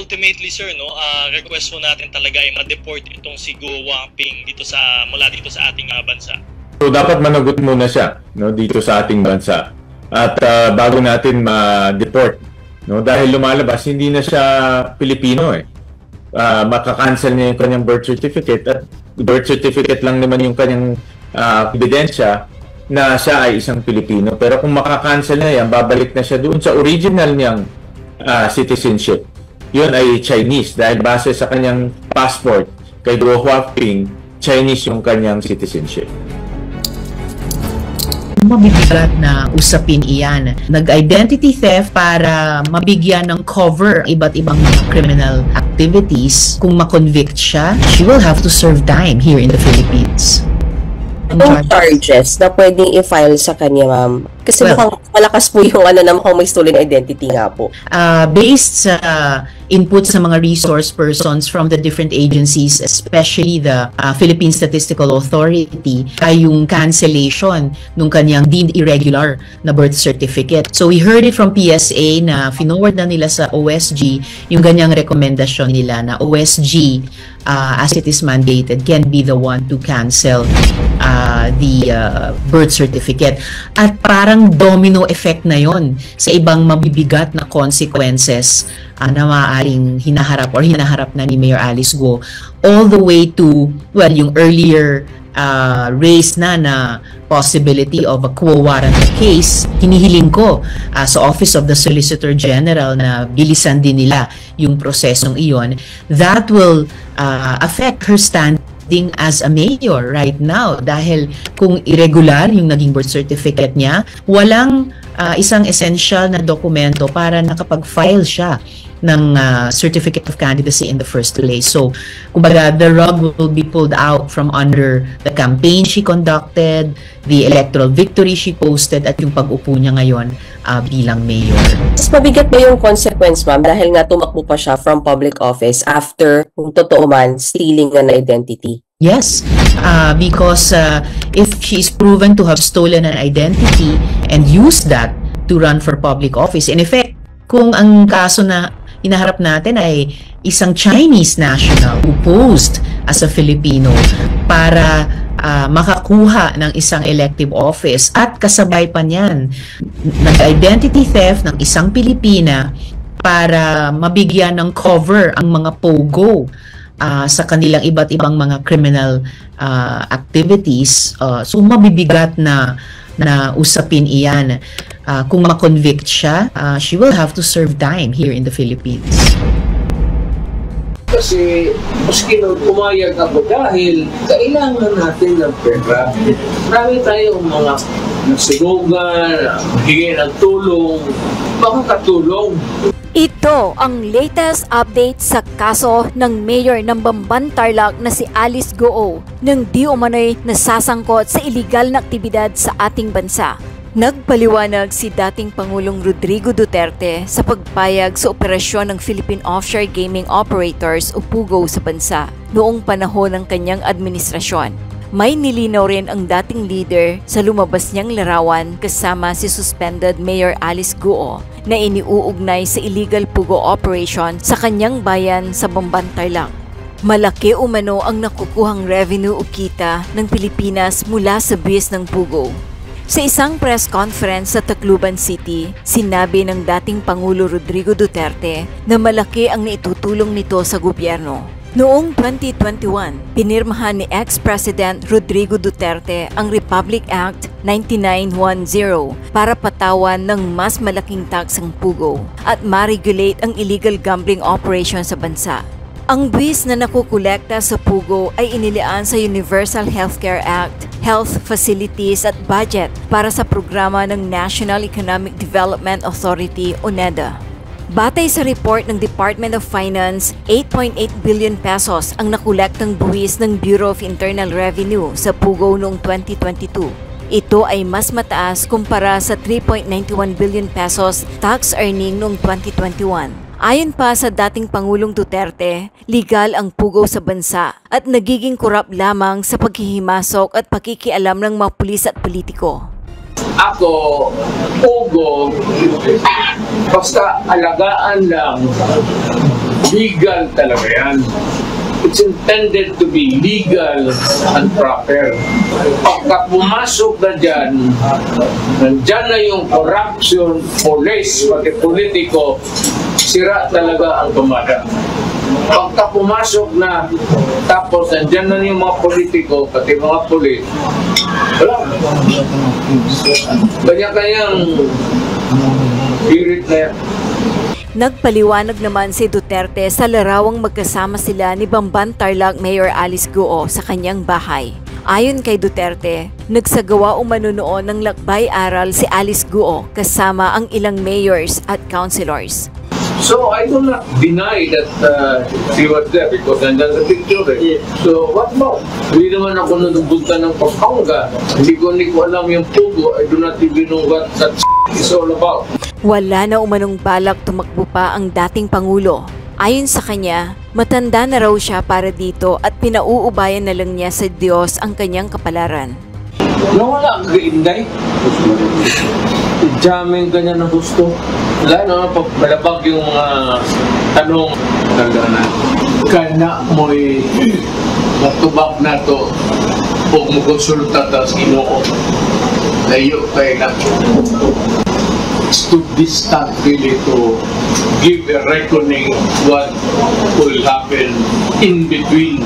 ultimately sir, no, request po natin talaga ay ma-deport itong si Guo Wangping mula dito sa ating bansa. So dapat managot muna siya, no, dito sa ating bansa. At bago natin ma-deport, no, dahil lumalabas hindi na siya Pilipino eh. Makakancel niya yung kanyang birth certificate, at birth certificate lang naman yung kanyang ebidensya na siya ay isang Pilipino. Pero kung makakancel na yan, babalik na siya doon sa original niyang citizenship. Yun ay Chinese dahil base sa kanyang passport kay Guo Wangping, Chinese yung kanyang citizenship. Mabibigat na usapin iyan. Nag-identity theft para mabigyan ng cover iba't ibang mga criminal activities. Kung ma-convict siya, she will have to serve time here in the Philippines. Anong charges na pwedeng i-file sa kanya, ma'am? Kasi mukhang malakas po yung na mukhang may stolen identity nga po. Based sa input sa mga resource persons from the different agencies, especially the Philippine Statistical Authority, ay yung cancellation nung kanyang deemed irregular na birth certificate. So we heard it from PSA na finoward na nila sa OSG yung ganyang rekomendasyon nila na OSG, as it is mandated, can be the one to cancel the birth certificate. At parang domino effect na yon sa ibang mabibigat na consequences na maaaring hinaharap na ni Mayor Alice Guo, all the way to, well, yung earlier raised na possibility of a quo warranto case. Hinihiling ko sa Office of the Solicitor General na bilisan din nila yung prosesong iyon. That will affect her standing as a mayor right now, dahil kung irregular yung naging birth certificate niya, walang isang essential na dokumento para nakapag-file siya ng certificate of candidacy in the first place. So, kumbaga, the rug will be pulled out from under the campaign she conducted, the electoral victory she posted, at yung pag-upo niya ngayon bilang mayor. Mas mabigat ba yung consequence, ma'am, dahil nga tumakbo pa siya from public office after, kung totoo man, stealing an identity? Yes, because if she is proven to have stolen an identity and used that to run for public office, in effect, kung ang kaso na hinaharap natin ay isang Chinese national who posed as a Filipino para makakuha ng isang elective office, at kasabay pa niyan nag-identity theft ng isang Pilipina para mabigyan ng cover ang mga pogo sa kanilang iba't ibang mga criminal activities. So mabibigat na usapin iyan. Kung ma-convict siya, she will have to serve time here in the Philippines. Kasi maski nung pumayag ako dahil kailangan natin ng pera. Marami tayong mga nasunugan, hingin ng tulong, makakatulong. Ito ang latest update sa kaso ng mayor ng Bamban Tarlac na si Alice Guo nang di umano'y nasasangkot sa iligal na aktibidad sa ating bansa. Nagpaliwanag si dating Pangulong Rodrigo Duterte sa pagpayag sa operasyon ng Philippine Offshore Gaming Operators o PUGO sa bansa noong panahon ng kanyang administrasyon. May nilinaw rin ang dating leader sa lumabas niyang larawan kasama si suspended Mayor Alice Guo na iniuugnay sa illegal PUGO operation sa kanyang bayan sa Bamban Tarlac. Malaki umano ang nakukuhang revenue o kita ng Pilipinas mula sa buwis ng PUGO. Sa isang press conference sa Tacloban City, sinabi ng dating Pangulo Rodrigo Duterte na malaki ang naitutulong nito sa gobyerno. Noong 2021, pinirmahan ni ex-President Rodrigo Duterte ang Republic Act 9910 para patawan ng mas malaking tax ang PUGO at ma-regulate ang illegal gambling operation sa bansa. Ang buwis na nakukolekta sa PUGO ay inilaan sa Universal Healthcare Act, health facilities at budget para sa programa ng National Economic Development Authority o NEDA. Batay sa report ng Department of Finance, 8.8 billion pesos ang nakolektang buwis ng Bureau of Internal Revenue sa PUGO noong 2022. Ito ay mas mataas kumpara sa 3.91 billion pesos tax earning noong 2021. Ayon pa sa dating Pangulong Duterte, legal ang PUGO sa bansa at nagiging korap lamang sa paghihimasok at pakikialam ng mga pulis at politiko. Ako, PUGO, basta alagaan lang legal talaga yan. It's intended to be legal and proper. Pagka pumasok na dyan, nandyan na yung corruption, police, pati politiko, sira talaga ang tumada. Pagka pumasok na, tapos nandyan na yung mga politiko, pati mga pulis, wala. Kanya-kanyang spirit na yan. Nagpaliwanag naman si Duterte sa larawang magkasama sila ni Bamban Tarlac Mayor Alice Guo sa kanyang bahay. Ayon kay Duterte, nagsagawa umano noon ng lakbay-aral si Alice Guo kasama ang ilang mayors at councilors. So I do not deny that she was there because nandun sa picture eh. So what about? Hindi naman ako nagbunta ng Pampanga. Hindi ko alam yung pugo. I do not even know what that is all about. Wala na umanong balak tumakbo pa ang dating Pangulo. Ayon sa kanya, matanda na raw siya para dito at pinauubayan na lang niya sa Diyos ang kanyang kapalaran. Nawala ang kainday. Jamming ganyan na gusto. Wala naman pag malabag yung tanong. Tanda na. Kana mo'y matubak na to huwag mo konsulta tas Ginoo. Layo kayo na. It's too distant really to give a reckoning what will happen in between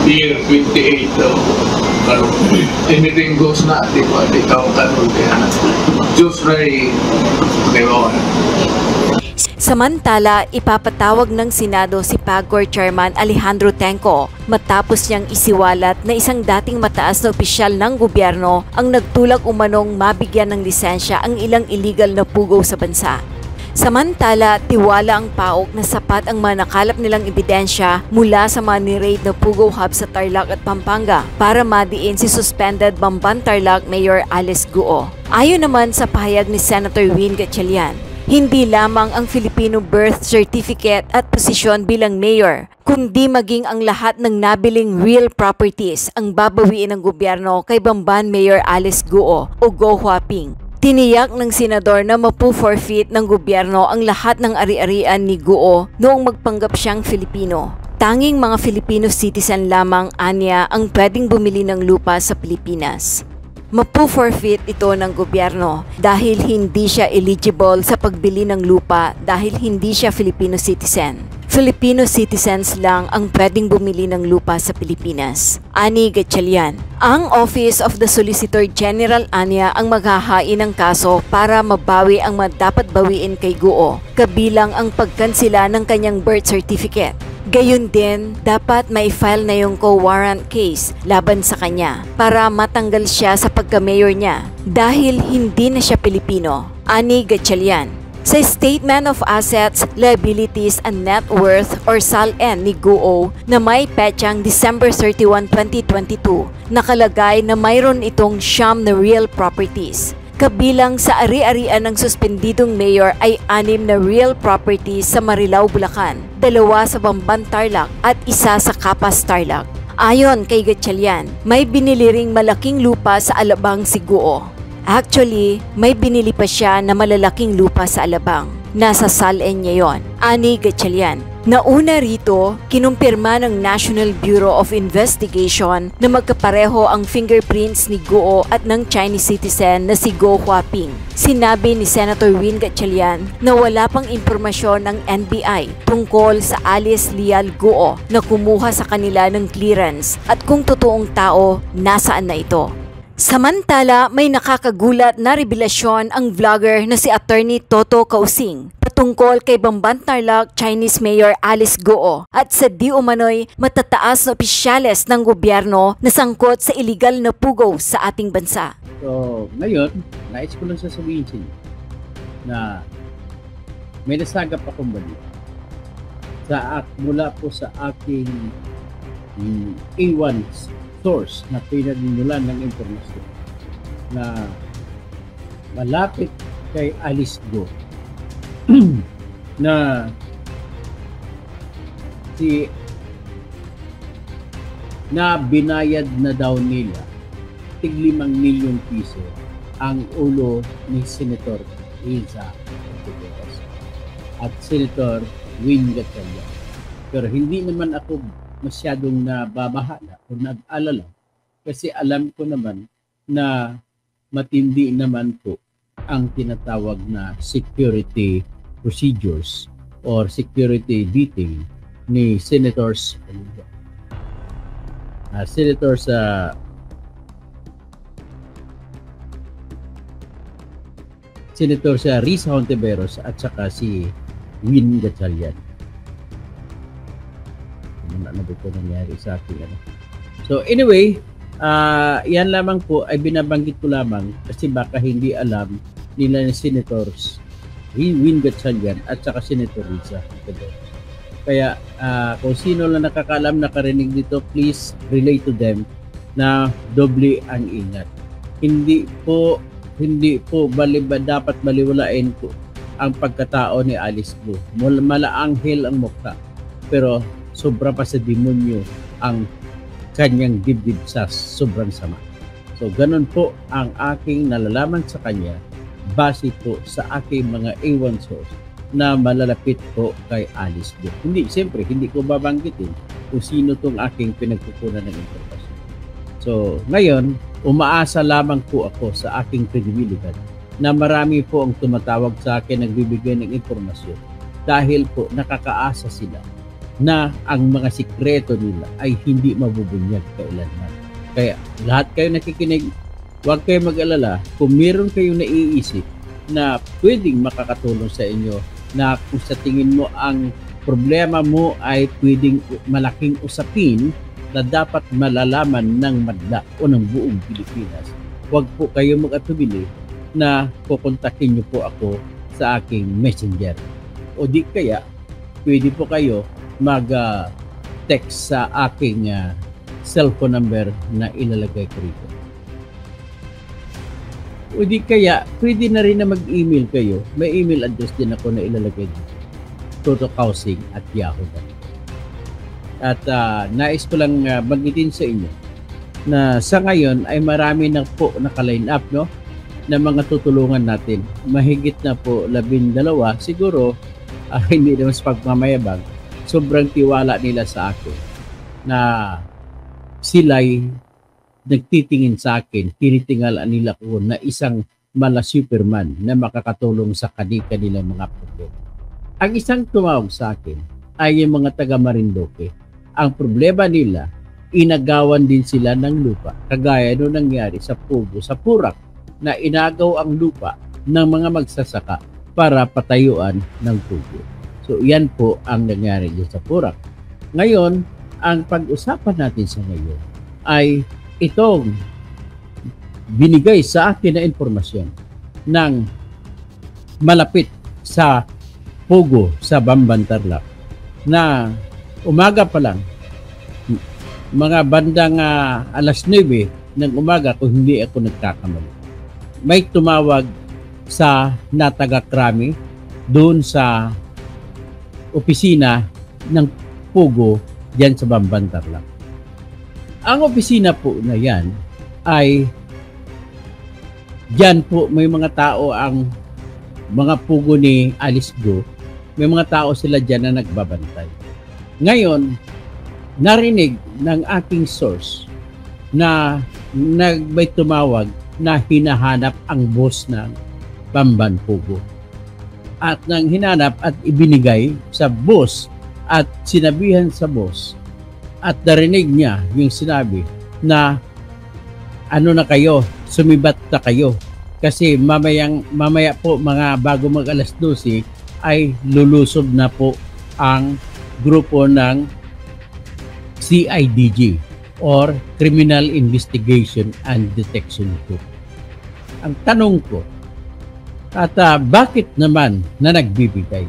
year 28. Anything goes na, di ba? Ikaw tanong kaya. Diyos ray, Samantala, ipapatawag ng Senado si PAGCOR Chairman Alejandro Tenco matapos niyang isiwalat na isang dating mataas na opisyal ng gobyerno ang nagtulak umanong mabigyan ng lisensya ang ilang illegal na pugaw sa bansa. Samantala, tiwala ang PAOK na sapat ang mga nakalap nilang ebidensya mula sa mga ni-raid na pugaw hub sa Tarlac at Pampanga para madiin si suspended Bamban Tarlac Mayor Alice Guo. Ayon naman sa pahayag ni Senator Win Gatchalian, hindi lamang ang Filipino birth certificate at posisyon bilang mayor, kundi maging ang lahat ng nabiling real properties ang babawiin ng gobyerno kay Bamban Mayor Alice Guo o Go Huaping. Tiniyak ng senador na mapu-forfeit ng gobyerno ang lahat ng ari-arian ni Guo noong magpanggap siyang Filipino. Tanging mga Filipino citizen lamang anya ang pwedeng bumili ng lupa sa Pilipinas. Mapu-forfeit ito ng gobyerno dahil hindi siya eligible sa pagbili ng lupa dahil hindi siya Filipino citizen. Filipino citizens lang ang pwedeng bumili ng lupa sa Pilipinas. Ani Gatchalian. Ang Office of the Solicitor General anya ang maghahain ng kaso para mabawi ang dapat bawiin kay Guo, kabilang ang pagkansela ng kanyang birth certificate. Gayun din, dapat mai-file na yung co-warrant case laban sa kanya para matanggal siya sa pagka-mayor niya dahil hindi na siya Pilipino. Ani Gatchalian. Sa Statement of Assets, Liabilities and Net Worth or SALN ni Guo na may petsang December 31, 2022, nakalagay na mayroon itong siyam na real properties. Kabilang sa ari-arian ng suspendidong mayor ay 6 na real properties sa Marilao, Bulacan, 2 sa Bamban Tarlac at 1 sa Capas Tarlac. Ayon kay Gatchalian, may binili ring malaking lupa sa Alabang si Guo. Actually, may binili pa siya na malalaking lupa sa Alabang. Nasa SALN niya yon. Ani Gatchalian. Nauna rito, kinumpirma ng National Bureau of Investigation na magkapareho ang fingerprints ni Guo at ng Chinese citizen na si Go Huaping. Sinabi ni Senator Win Gatchalian na wala pang impormasyon ng NBI tungkol sa Alice Leal Guo na kumuha sa kanila ng clearance at kung totoong tao, nasaan na ito. Samantala, may nakakagulat na revelasyon ang vlogger na si Attorney Toto Kausing patungkol kay Bamban Tarlac Chinese Mayor Alice Guo at sa di umano'y matataas na opisyales ng gobyerno na sangkot sa iligal na pugaw sa ating bansa. So, ngayon, nais ko lang sasabihin sa inyo na may nasagap akong balita mula po sa aking A1 source na pinagmulan ng impormasyon na malapit kay Alice Guo na binayad na daw nila tig 5 milyon piso ang ulo ni Senator Riza Ortiz. at Senator Win Gatchalian. Pero hindi naman ako masyadong nababahala o nag-alala kasi alam ko naman na matindi naman po ang tinatawag na security procedures or security vetting ni Senators Senator sa Risa Hontiveros at saka si Win Gatchalian. Ano ba ito nangyari sa akin? So anyway, yan lamang po ay binabanggit ko lamang kasi baka hindi alam nila ni Senators Win Gatchalian at saka Senator Risa Hontiveros. Kaya kung sino lang nakakaalam, nakarinig dito, please relay to them na doble ang ingat. Hindi po dapat baliwalain po ang pagkatao ni Alice Go. Malaanghel ang mukha, pero sobra pa sa demonyo ang kanyang dibdib sa sobrang sama. So ganun po ang aking nalalaman sa kanya base po sa aking mga A1 source na malalapit po kay Alice Go. Siyempre, hindi ko babanggitin kung sino tong aking pinagkukunan ng impormasyon. So ngayon, umaasa lamang po ako sa aking kredibilidad na marami po ang tumatawag sa akin, nagbibigay ng impormasyon dahil po nakakaasa sila na ang mga sikreto nila ay hindi mabubunyag kailanman. Kaya lahat kayo nakikinig, huwag kayo mag-alala kung meron kayong naiisip na pwedeng makakatulong sa inyo, na kung sa tingin mo ang problema mo ay pwedeng malaking usapin na dapat malalaman ng madla o ng buong Pilipinas, huwag po kayo mag-atubili na kukontakin niyo po ako sa aking messenger. O di kaya, pwede po kayo mag-text sa aking cellphone number na ilalagay ko rito. O di kaya, pwede na rin na mag-email kayo. May email address din ako na ilalagay dito. totokausing@yahoo.com. At nais ko lang banggitin sa inyo na sa ngayon ay marami na po naka-line up, no, na mga tutulungan natin. Mahigit na po 12 siguro, hindi naman sa pagmamayabang, sobrang tiwala nila sa akin na sila'y nagtitingin sa akin, tinitingala nila ko na isang mala Superman na makakatulong sa kanilang mga problema. Ang isang tumawag sa akin ay yung mga taga Marinduque. Ang problema nila, inagawan din sila ng lupa. Kagaya nung nangyari sa Pugo, sa Purak, na inagaw ang lupa ng mga magsasaka para patayuan ng Pugo. So yan po ang nangyari din sa Purak. Ngayon, ang pag-usapan natin sa ngayon ay itong binigay sa akin na impormasyon ng malapit sa Pugo sa Bamban Tarlac na umaga pa lang, mga bandang alas 9 ng umaga kung hindi ako nagkakamali, may tumawag sa Natagakrami doon sa opisina ng Pugo diyan sa Bamban Tarlac. Ang opisina po na yan ay diyan po may mga tao, ang mga Pugo ni Alice Go, may mga tao sila diyan na nagbabantay. Ngayon, narinig ng aking source na may tumawag na hinahanap ang boss ng Bamban Pugo. At nang hinanap at ibinigay sa boss at sinabihan sa boss at narinig niya yung sinabi na ano na kayo, sumibat na kayo kasi mamaya po mga bago mag alas 12 ay lulusob na po ang grupo ng CIDG or Criminal Investigation and Detection Group. Ang tanong ko, bakit naman na nagbibigay?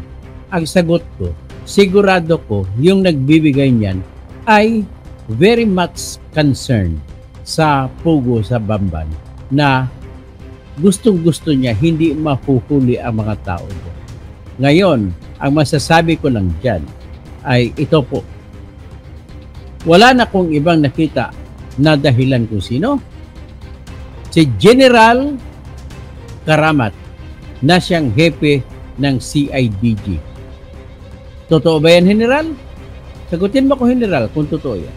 Ang sagot ko, sigurado ko yung nagbibigay niyan ay very much concerned sa Pugo sa Bamban na gustong-gusto niya hindi mahuhuli ang mga tao doon. Ngayon, ang masasabi ko lang dyan ay ito po. Wala na kong ibang nakita na dahilan kung sino. Si General Karamat na siyang hepe ng CIDG Totoo ba yan, General? Sagutin mo ko, General, kung totoo yan.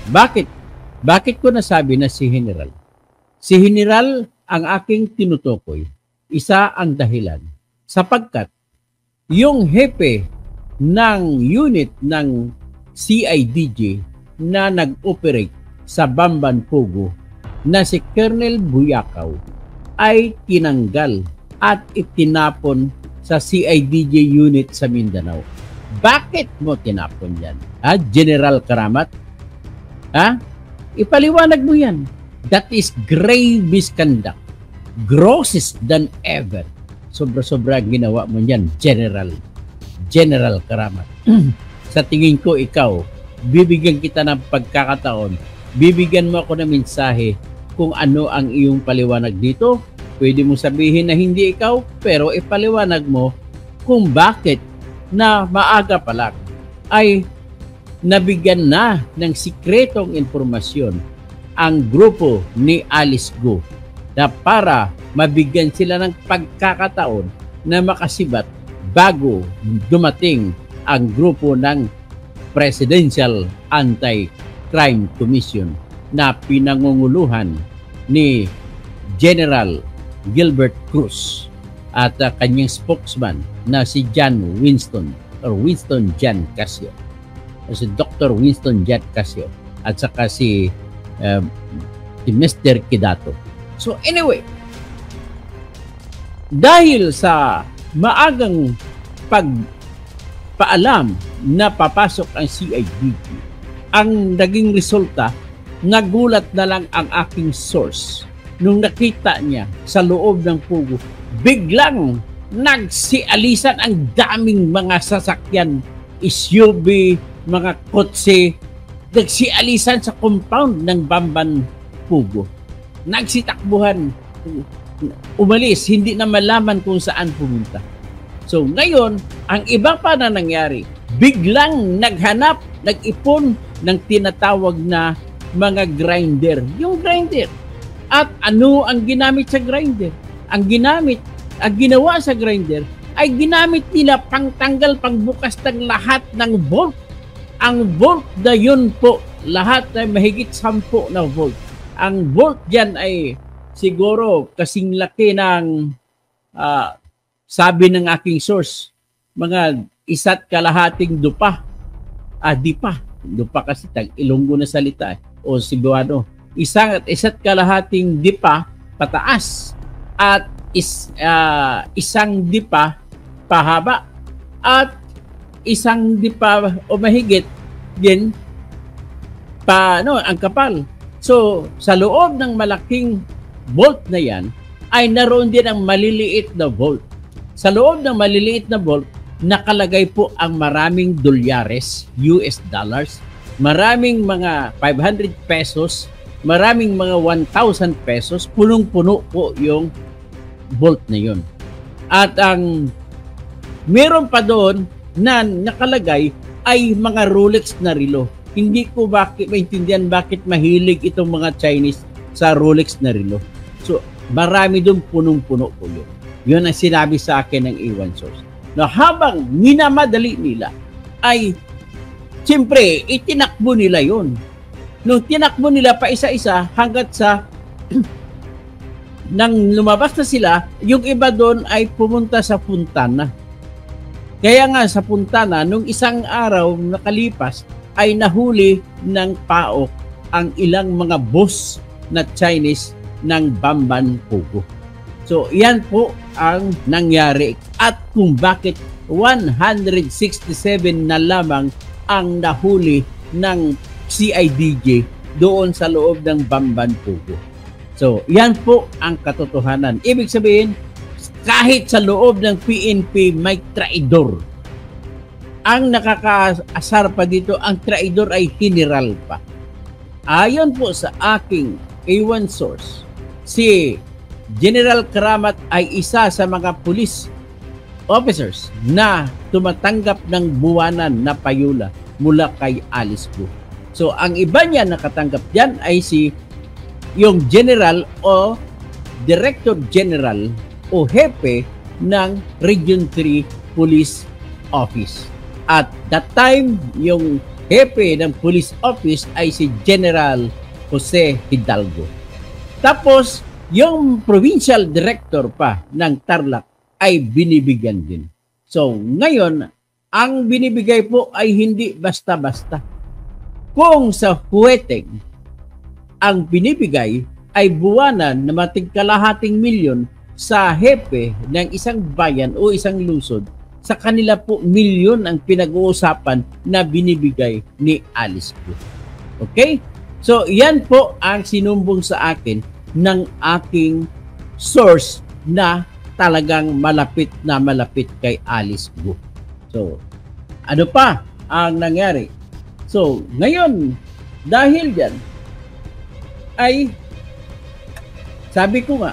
Bakit? Bakit ko nasabi na si General? Si General ang aking tinutukoy. Isa ang dahilan. Sapagkat yung hepe ng unit ng CIDG na nag-operate sa Bamban Pugo na si Colonel Buyakaw ay tinanggal at itinapon sa CIDG unit sa Mindanao. Bakit mo tinapon yan? Ha? General Karamat? Ha? Ipaliwanag mo yan. That is grave misconduct. Grossest than ever. Sobra-sobra ginawa mo yan, General Karamat. Sa tingin ko, ikaw, bibigyan kita ng pagkakataon, bibigyan mo ako ng mensahe kung ano ang iyong paliwanag dito. Pwede mo sabihin na hindi ikaw, pero ipaliwanag mo kung bakit na maaga pa lang ay nabigyan na ng sikretong impormasyon ang grupo ni Alice Go na para mabigyan sila ng pagkakataon na makasibat bago dumating ang grupo ng Presidential Anti-Crime Commission na pinangunguluhan ni General Gilbert Cruz at kanyang spokesman na si Winston John Casio. Si Dr. Winston John Casio at saka si Mr. Kidato. So anyway, dahil sa maagang pagpaalam na papasok ang CIDG, ang naging resulta, nagulat na lang ang aking source nung nakita niya sa loob ng Pugo, biglang nagsialisan ang daming mga sasakyan, SUV, mga kotse, nagsialisan sa compound ng Bamban Pugo. Nagsitakbuhan, umalis, hindi na malaman kung saan pumunta. So ngayon, ang iba pa na nangyari, biglang naghanap, nag-ipon ng tinatawag na mga grinder. Yung grinder. At ano ang ginamit sa grinder? Ang ginawa sa grinder ay ginamit nila pangtanggal, pangbukas ng lahat ng bolt. Ang bolt na yun po, lahat ay mahigit 10 na volt. Ang bolt dyan ay siguro kasing laki ng sabi ng aking source, mga 1.5 dupa. Dupa kasi tag Ilonggo na salita o Cebuano. 1.5 dipa pataas at isang dipa pahaba at isang dipa o mahigit din ang kapal. So, sa loob ng malaking bolt na yan, ay naroon din ang maliliit na bolt. Sa loob ng maliliit na bolt, nakalagay po ang maraming dolyares, US dollars, maraming mga 500 pesos, maraming mga 1,000 pesos, punong-puno po yung bolt na yun. At ang meron pa doon na nakalagay ay mga Rolex na relo. Hindi ko maintindihan bakit mahilig itong mga Chinese sa Rolex na relo. So, marami doon punong-puno po yun. Yun ang sinabi sa akin ng A1 source. Na habang minamadali nila, ay siyempre, itinakbo nila yun. Nung tinakbo nila pa isa-isa hanggat sa nang lumabas na sila, yung iba doon ay pumunta sa Puntana. Kaya nga sa Puntana, nung isang araw nakalipas, ay nahuli ng PAOK ang ilang mga boss na Chinese ng Bamban Pugo. So, yan po ang nangyari at kung bakit 167 na lamang ang nahuli ng CIDG doon sa loob ng Bamban Pugo. So, yan po ang katotohanan. Ibig sabihin, kahit sa loob ng PNP may traidor. Ang nakakaasar pa dito, ang traidor ay general pa. Ayon po sa aking A1 source, si General Karamat ay isa sa mga police officers na tumatanggap ng buwanan na payula mula kay Alice Go. So, ang iba niya nakatanggap dyan ay yung general o director general o hepe ng Region 3 Police Office. At that time, yung hepe ng police office ay si General Jose Hidalgo. Tapos, yung provincial director pa ng Tarlac ay binibigyan din. So, ngayon, ang binibigay po ay hindi basta-basta. Kung sa huweteng, ang binibigay ay buwanan na matigkalahating milyon sa hepe ng isang bayan o isang lungsod, sa kanila po milyon ang pinag-uusapan na binibigay ni Alice Go. Okay? So, yan po ang sinumbong sa akin ng aking source na talagang malapit kay Alice Go. So, ano pa ang nangyari? So, ngayon, dahil dyan, ay, sabi ko nga,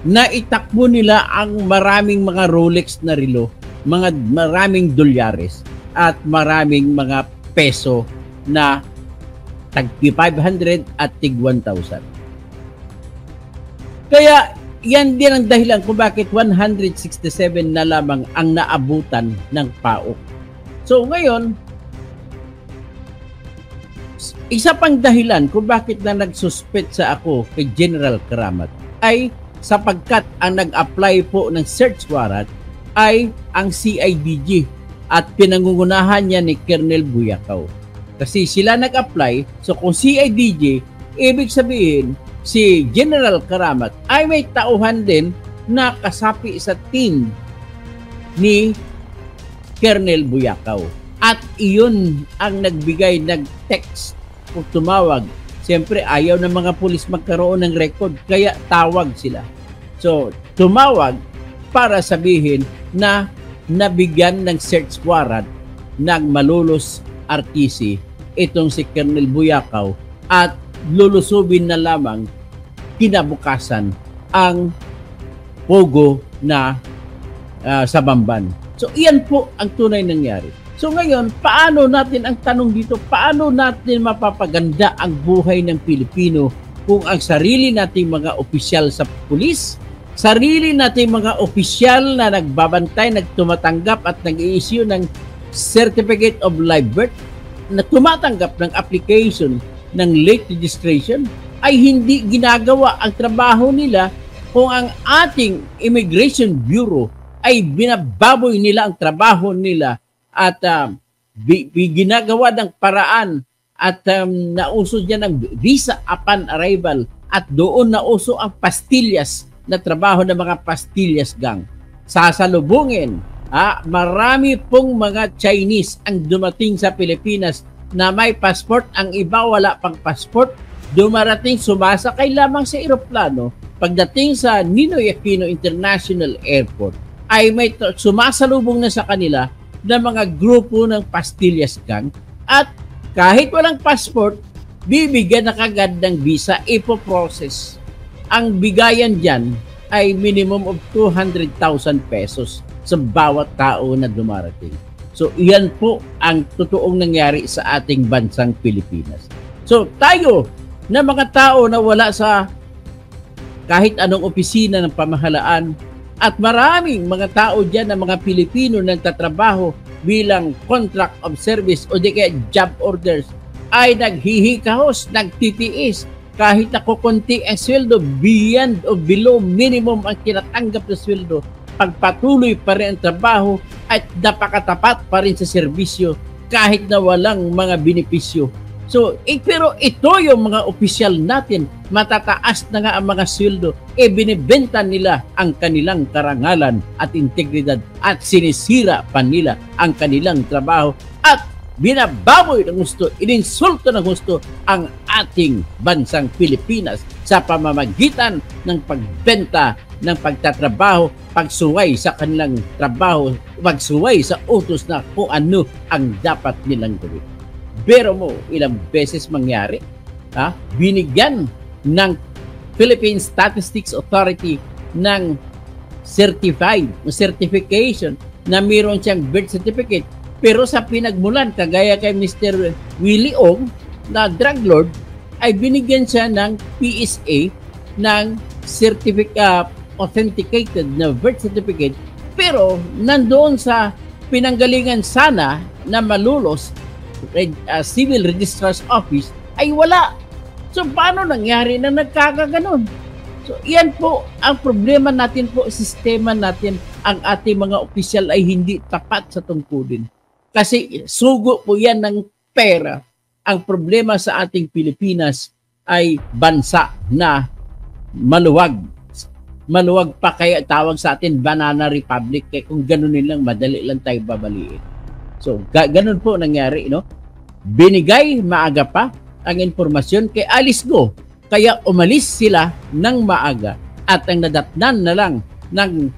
naitakbo nila ang maraming mga Rolex na relo, maraming dolyares, at maraming mga peso na tag 500 at tig 1,000. Kaya, yan din ang dahilan kung bakit 167 na lamang ang naabutan ng PAOK. So ngayon, isa pang dahilan kung bakit na nagsuspect sa ako kay General Karamat ay sapagkat ang nag-apply po ng search warrant ay ang CIDG at pinangungunahan niya ni Colonel Buyakaw. Kasi sila nag-apply, so kung CIDG, ibig sabihin, si General Karamat ay may tauhan din na kasapi sa team ni Colonel Buyakaw. At iyon ang nagbigay, nag-text o tumawag. Siyempre, ayaw ng mga pulis magkaroon ng record, kaya tawag sila. So, tumawag para sabihin na nabigyan ng search warrant ng Malolos RTC itong si Colonel Buyakaw at lulusubin na lamang kinabukasan ang pogo na sa Bamban. So, iyan po ang tunay nangyari. So, ngayon, paano natin, ang tanong dito, paano natin mapapaganda ang buhay ng Pilipino kung ang sarili nating mga opisyal sa pulis, sarili nating mga opisyal na nagbabantay, nagtumatanggap at nag-i-issue ng Certificate of Live Birth, na tumatanggap ng application ng late registration, ay hindi ginagawa ang trabaho nila kung ang ating Immigration Bureau ay binababoy nila ang trabaho nila at ginagawa ng paraan at nauso dyan ng visa upon arrival at doon nauso ang pastillas na trabaho ng mga pastillas gang. Sasalubungin, marami pong mga Chinese ang dumating sa Pilipinas na may passport, ang iba wala pang passport, dumarating, sumasakay lamang sa eroplano, pagdating sa Ninoy Aquino International Airport, ay may sumasalubong na sa kanila na mga grupo ng pastillas gang at kahit walang passport, bibigyan na kagad ng visa, ipoprocess. Ang bigayan dyan ay minimum of 200,000 pesos sa bawat tao na dumarating. So, iyan po ang totoong nangyari sa ating bansang Pilipinas. So, tayo na mga tao na wala sa kahit anong opisina ng pamahalaan at maraming mga tao dyan na mga Pilipino na nagtatrabaho bilang contract of service o di kaya job orders ay naghihikahos, nagtitiis kahit na kukunti ang sweldo, beyond o below minimum ang kinatanggap na sweldo, pagpatuloy pa rin ang trabaho at napakatapat pa rin sa serbisyo kahit na walang mga benepisyo. So, pero ito yung mga opisyal natin, matataas na nga ang mga sweldo, binibenta nila ang kanilang karangalan at integridad at sinisira pa nila ang kanilang trabaho at binababoy ng gusto, ininsulto ng gusto ang ating bansang Pilipinas sa pamamagitan ng pagbenta ng pagtatrabaho, pagsuway sa kanilang trabaho, pagsuway sa utos na kung ano ang dapat nilang gawin. Pero mo, ilang beses mangyari, binigyan ng Philippine Statistics Authority ng certification na mayroon siyang birth certificate. Pero sa pinagmulan, kagaya kay Mr. Willie Ong na drug lord, ay binigyan siya ng PSA ng authenticated na birth certificate. Pero nandoon sa pinanggalingan sana na malulos civil registrar's office ay wala. So paano nangyari na nagkakaganon? So yan po ang problema natin po, sistema natin, ang ating mga opisyal ay hindi tapat sa tungkulin. Kasi sugo po yan ng pera. Ang problema sa ating Pilipinas ay bansa na maluwag. Maluwag pa, kaya tawag sa atin Banana Republic. Kaya kung ganunin lang, madali lang tayo babaliin. So ganun po nangyari, no? Binigay maaga pa ang informasyon kay Alice Go. Kaya umalis sila ng maaga at ang nadatnan na lang ng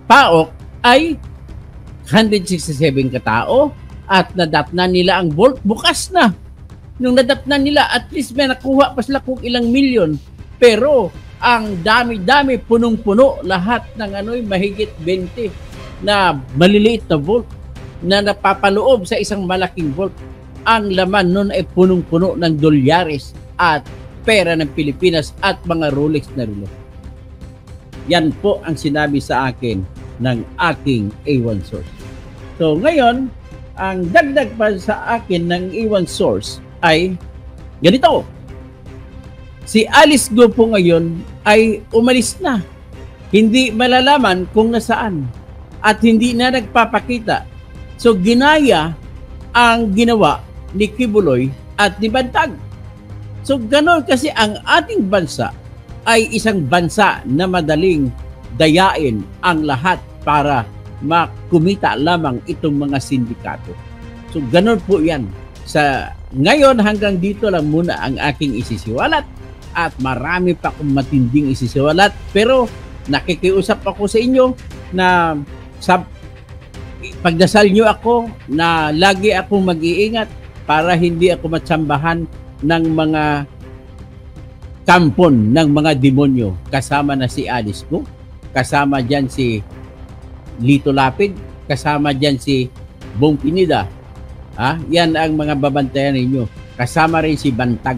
PAOK ay 167 katao at nadatnan nila ang vault bukas na. Nung nadatnan nila, at least may nakuha pa sila kung ilang milyon. Pero ang dami-dami, punong-puno lahat ng mahigit 20 na maliliit na vault na napapaloob sa isang malaking vault. Ang laman nun ay punong-puno ng dolyares at pera ng Pilipinas at mga Rolex na relo. Yan po ang sinabi sa akin ng aking A1 source. So ngayon, ang dagdag pa sa akin ng A1 source ay ganito. Si Alice Go po ngayon ay umalis na. Hindi malalaman kung nasaan at hindi na nagpapakita. So ginaya ang ginawa ni Kibuloy at ni Bantag. So ganon kasi ang ating bansa ay isang bansa na madaling dayain ang lahat para makumita lamang itong mga sindikato. So ganon po yan. Sa ngayon hanggang dito lang muna ang aking isisiwalat at marami pa akong matinding isisiwalat, pero nakikiusap ako sa inyo na pagdasal nyo ako na lagi akong mag-iingat para hindi ako matsambahan ng mga kampon ng mga demonyo. Kasama na si Alice Go, kasama dyan si Lito Lapid, kasama dyan si Bong Pinida. Yan ang mga babantayan ninyo. Kasama rin si Bantag.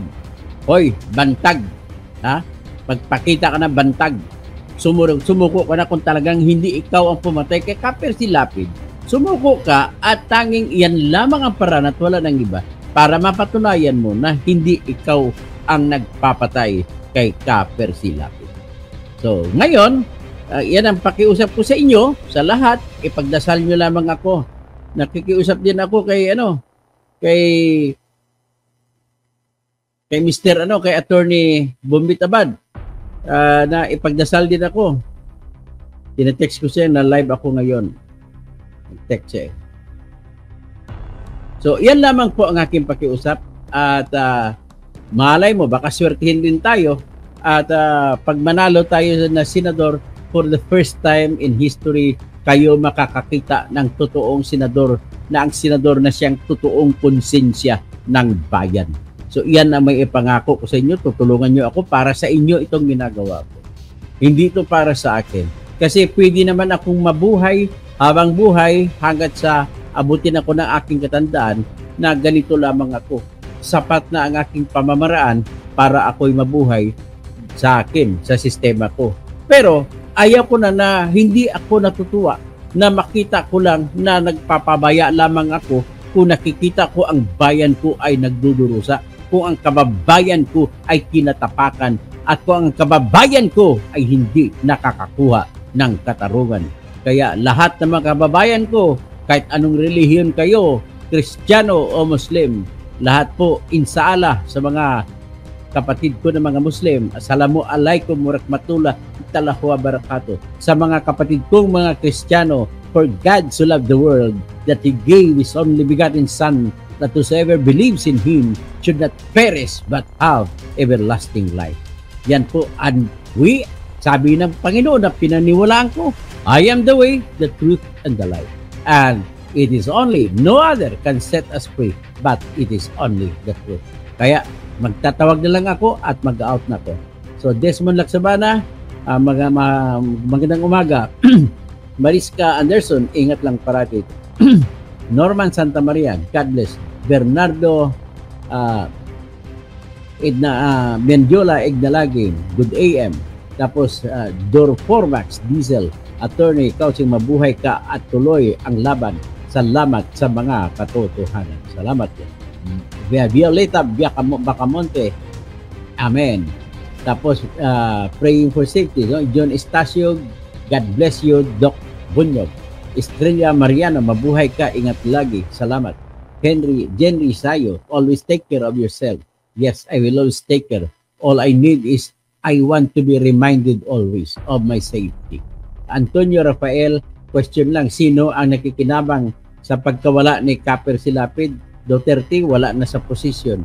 Hoy, Bantag. Pagpakita ka ng Bantag. Sumuko ka na kung talagang hindi ikaw ang pumatay kay Kaper si Lapid. Sumuko ka at tanging iyan lamang ang paraan at wala ng iba para mapatunayan mo na hindi ikaw ang nagpapatay kay Kaper si Lapid. So, ngayon, yan ang pakiusap ko sa inyo, sa lahat. Ipagdasal nyo lamang ako. Nakikiusap din ako kay Mr. kay Attorney Bombit Abad, na ipagdasal din ako. Tinetext ko siya na live ako ngayon. Text siya. So, yan lamang po ang aking pakiusap at malay mo, baka swertihin din tayo at pag manalo tayo na senador, for the first time in history, kayo makakakita ng totoong senador na ang senador na siyang totoong konsensya ng bayan. So, iyan ang may ipangako ko sa inyo. Tutulungan nyo ako para sa inyo itong ginagawa ko. Hindi ito para sa akin. Kasi pwede naman akong mabuhay habang buhay hanggat sa abutin ako ng aking katandaan na ganito lamang ako. Sapat na ang aking pamamaraan para ako'y mabuhay sa akin, sa sistema ko. Pero ayaw ko na hindi ako natutuwa na makita ko lang na nagpapabaya lamang ako kung nakikita ko ang bayan ko ay nagdudurusa, kung ang kababayan ko ay kinatapakan, at kung ang kababayan ko ay hindi nakakakuha ng katarungan. Kaya lahat ng mga kababayan ko, kahit anong relihiyon kayo, Kristiyano o Muslim, lahat po insaala sa mga kapatid ko ng mga Muslim. Assalamu alaikum warahmatullahi wabarakatuh. Sa mga kapatid kong mga Kristiyano, for God so loved the world that He gave His only begotten Son, that whosoever believes in Him should not perish but have everlasting life. Yan po, and sabi ng Panginoon na pinaniwalaan ko, I am the way, the truth, and the life. And it is only, no other can set us free, but it is only the truth. Kaya, magtatawag na lang ako at mag-out na ko. So, Desmond Laksabana, magandang umaga. Mariska Anderson, ingat lang parati. Norman Santa Maria, God bless. Bernardo Mendiola Egdalagin, good AM. Tapos Dor Formax Diesel, Attorney, ikaw sing mabuhay ka at tuloy ang laban. Salamat sa mga katotohanan. Salamat po. Violeta Bacamonte. Amen. Tapos, praying for safety. No? John Estacio, God bless you, Doc Bunyog. Estrella Mariano, mabuhay ka, ingat lagi. Salamat. Jenry Sayo, always take care of yourself. Yes, I will always take care. All I need is, I want to be reminded always of my safety. Antonio Rafael, question lang, sino ang nakikinabang sa pagkawala ni Kaper Silapid? Duterte, wala na sa posisyon.